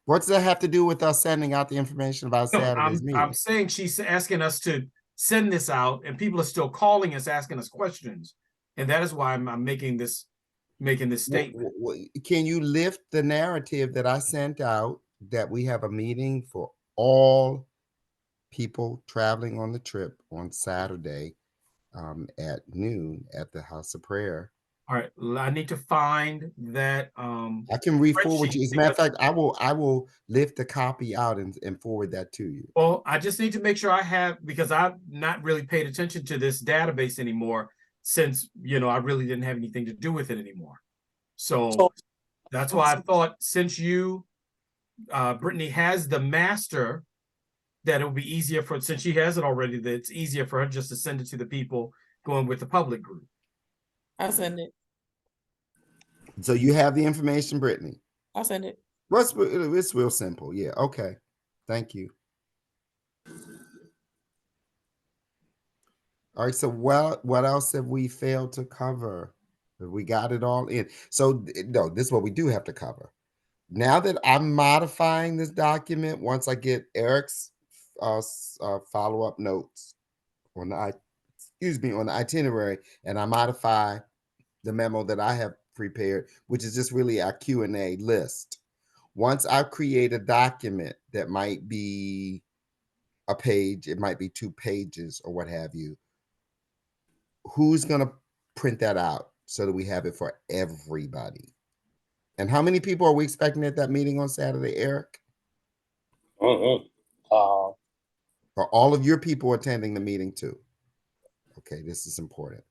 What does that have to do with us sending out the information about No, Saturday's meeting? I'm saying she's asking us to send this out, and people are still calling us, asking us questions, and that is why I'm making this statement. Can you lift the narrative that I sent out that we have a meeting for all people traveling on the trip on Saturday at noon at the House of Prayer? All right, I need to find that. I can re-forward you. As a matter of because- fact, I will lift the copy out and forward that to you. Well, I just need to make sure I have, because I've not really paid attention to this database anymore since, I really didn't have anything to do with it anymore. So that's why I thought, since Brittany has the master, that it would be easier since she has it already, that it's easier for her just to send it to the people going with the public group. I'll send it. So you have the information, Brittany? I'll send it. Well, it's real simple. Yeah. Okay. Thank you. All right. So what else have we failed to cover? We got it all in. So no, this is what we do have to cover. Now that I'm modifying this document, once I get Eric's follow-up notes on the itinerary, and I modify the memo that I have prepared, which is just really our Q&A list. Once I create a document that might be a page, it might be 2 pages or what have you, who's going to print that out so that we have it for everybody? And how many people are we expecting at that meeting on Saturday, Eric? Are all of your people attending the meeting too? Okay, this is important.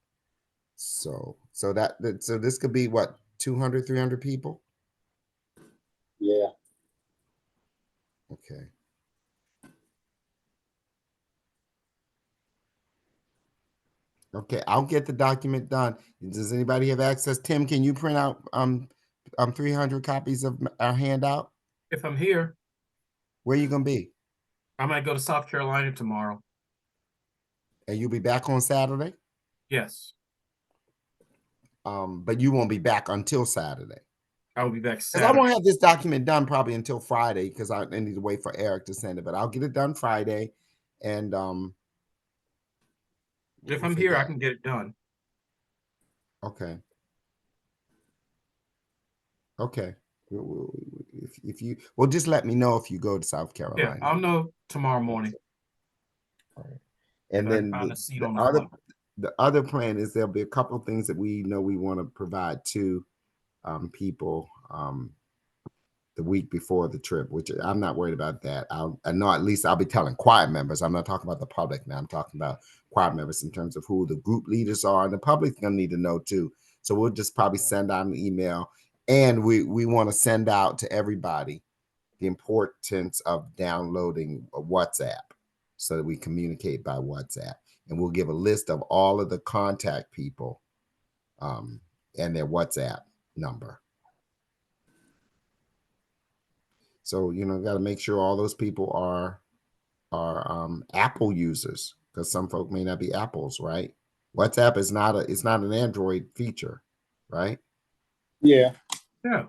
So this could be what, 200, 300 people? Yeah. Okay. Okay, I'll get the document done. Does anybody have access? Tim, can you print out 300 copies of our handout? If I'm here, Where are you gonna be? I might go to South Carolina tomorrow. And you'll be back on Saturday? Yes, But you won't be back until Saturday. I will be back Because I Saturday. won't have this document done probably until Friday, because I need to wait for Eric to send it. But I'll get it done Friday, and If I'm here, I can get it done. Okay. Okay. If you just let me know if you go to South Carolina. Yeah, I'll know tomorrow morning. All right. And then the other plan is there'll be a couple of things that we know we want to provide to people the week before the trip, which I'm not worried about that. I know at least I'll be telling choir members. I'm not talking about the public now. I'm talking about choir members in terms of who the group leaders are, and the public's gonna need to know too. So we'll just probably send out an email, and we want to send out to everybody the importance of downloading a WhatsApp so that we communicate by WhatsApp. and we'll give a list of all of the contact people and their WhatsApp number. So, you know, got to make sure all those people are Apple users, because some folk may not be Apples, right? WhatsApp is not an Android feature, right? Yeah. Yeah.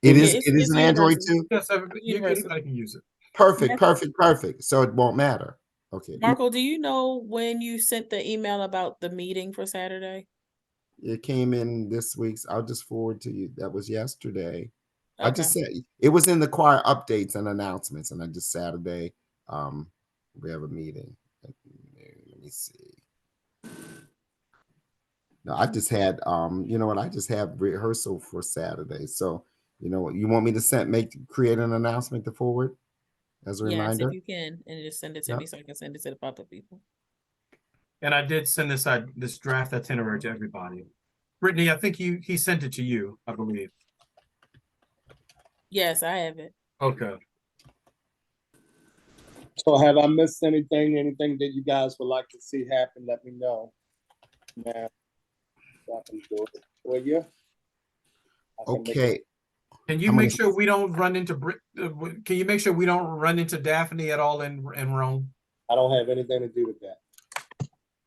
It Yeah, is it's an Android universal. too. Yes, Universal. anybody can use it. Perfect. So it won't matter. Okay. Marco, do you know when you sent the email about the meeting for Saturday? It came in this week's. I'll just forward to you. That was yesterday. I Okay. just said it was in the choir updates and announcements, and I just Saturday. We have a meeting. Let me see. No, I just had you know what? I just have rehearsal for Saturday. So, you know, you want me to create an announcement to forward as a Yes, reminder? if you can, and just send it to Yep. me so I can send it to the public people. And I did send this draft itinerary to everybody. Brittany, I think he sent it to you, I believe. Yes, I have it. Okay. So have I missed anything? Anything that you guys would like to see happen? Let me know. Now, I can do it for you. Okay. Can you make sure we don't run into can you make sure we don't run into Daphne at all in Rome? I don't have anything to do with that.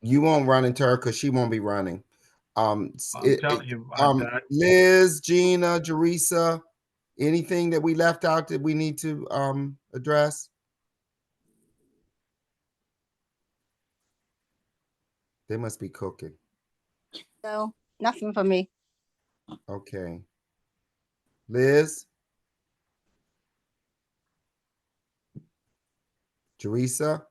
You won't run into her because she won't be running. I'm telling you, Liz, Gina, Jerisa, anything that we left out that we need to address? They must be cooking. No, nothing for me. Okay. Liz? Jerisa?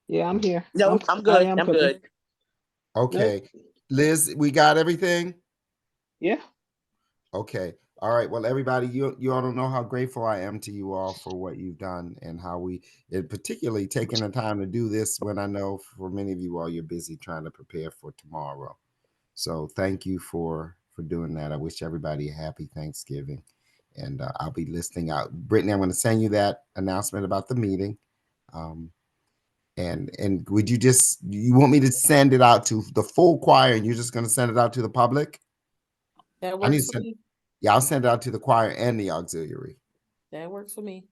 Yeah, I'm here. No, I'm I good. am I'm cooking. good. Okay. Liz, we got everything? Yeah. Okay. All right. Well, everybody, you all don't know how grateful I am to you all for what you've done and how particularly taking the time to do this when I know for many of you all, you're busy trying to prepare for tomorrow. So thank you for doing that. I wish everybody a happy Thanksgiving. And I'll be listening out. Brittany, I'm going to send you that announcement about the meeting. And would you want me to send it out to the full choir and you're just going to send it out to the public? That works for me. Yeah, I'll send it out to the choir and the auxiliary. That works for me.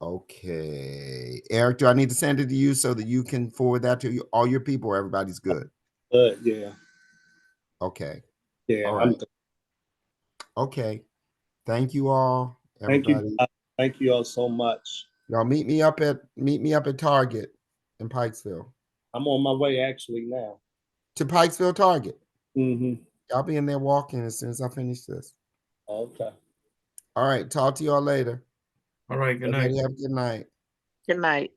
Okay. Eric, do I need to send it to you so that you can forward that to all your people or everybody's good? Good, yeah. Okay. Yeah. All right. Okay. Thank you all, everybody. Thank you all so much. Y'all meet me up at Target in Pikesville. I'm on my way actually now. To Pikesville Target. Mm-hmm. I'll be in there walking as soon as I finish this. Okay. All right. Talk to y'all later. All right. Good night. Everybody have a good night. Good night.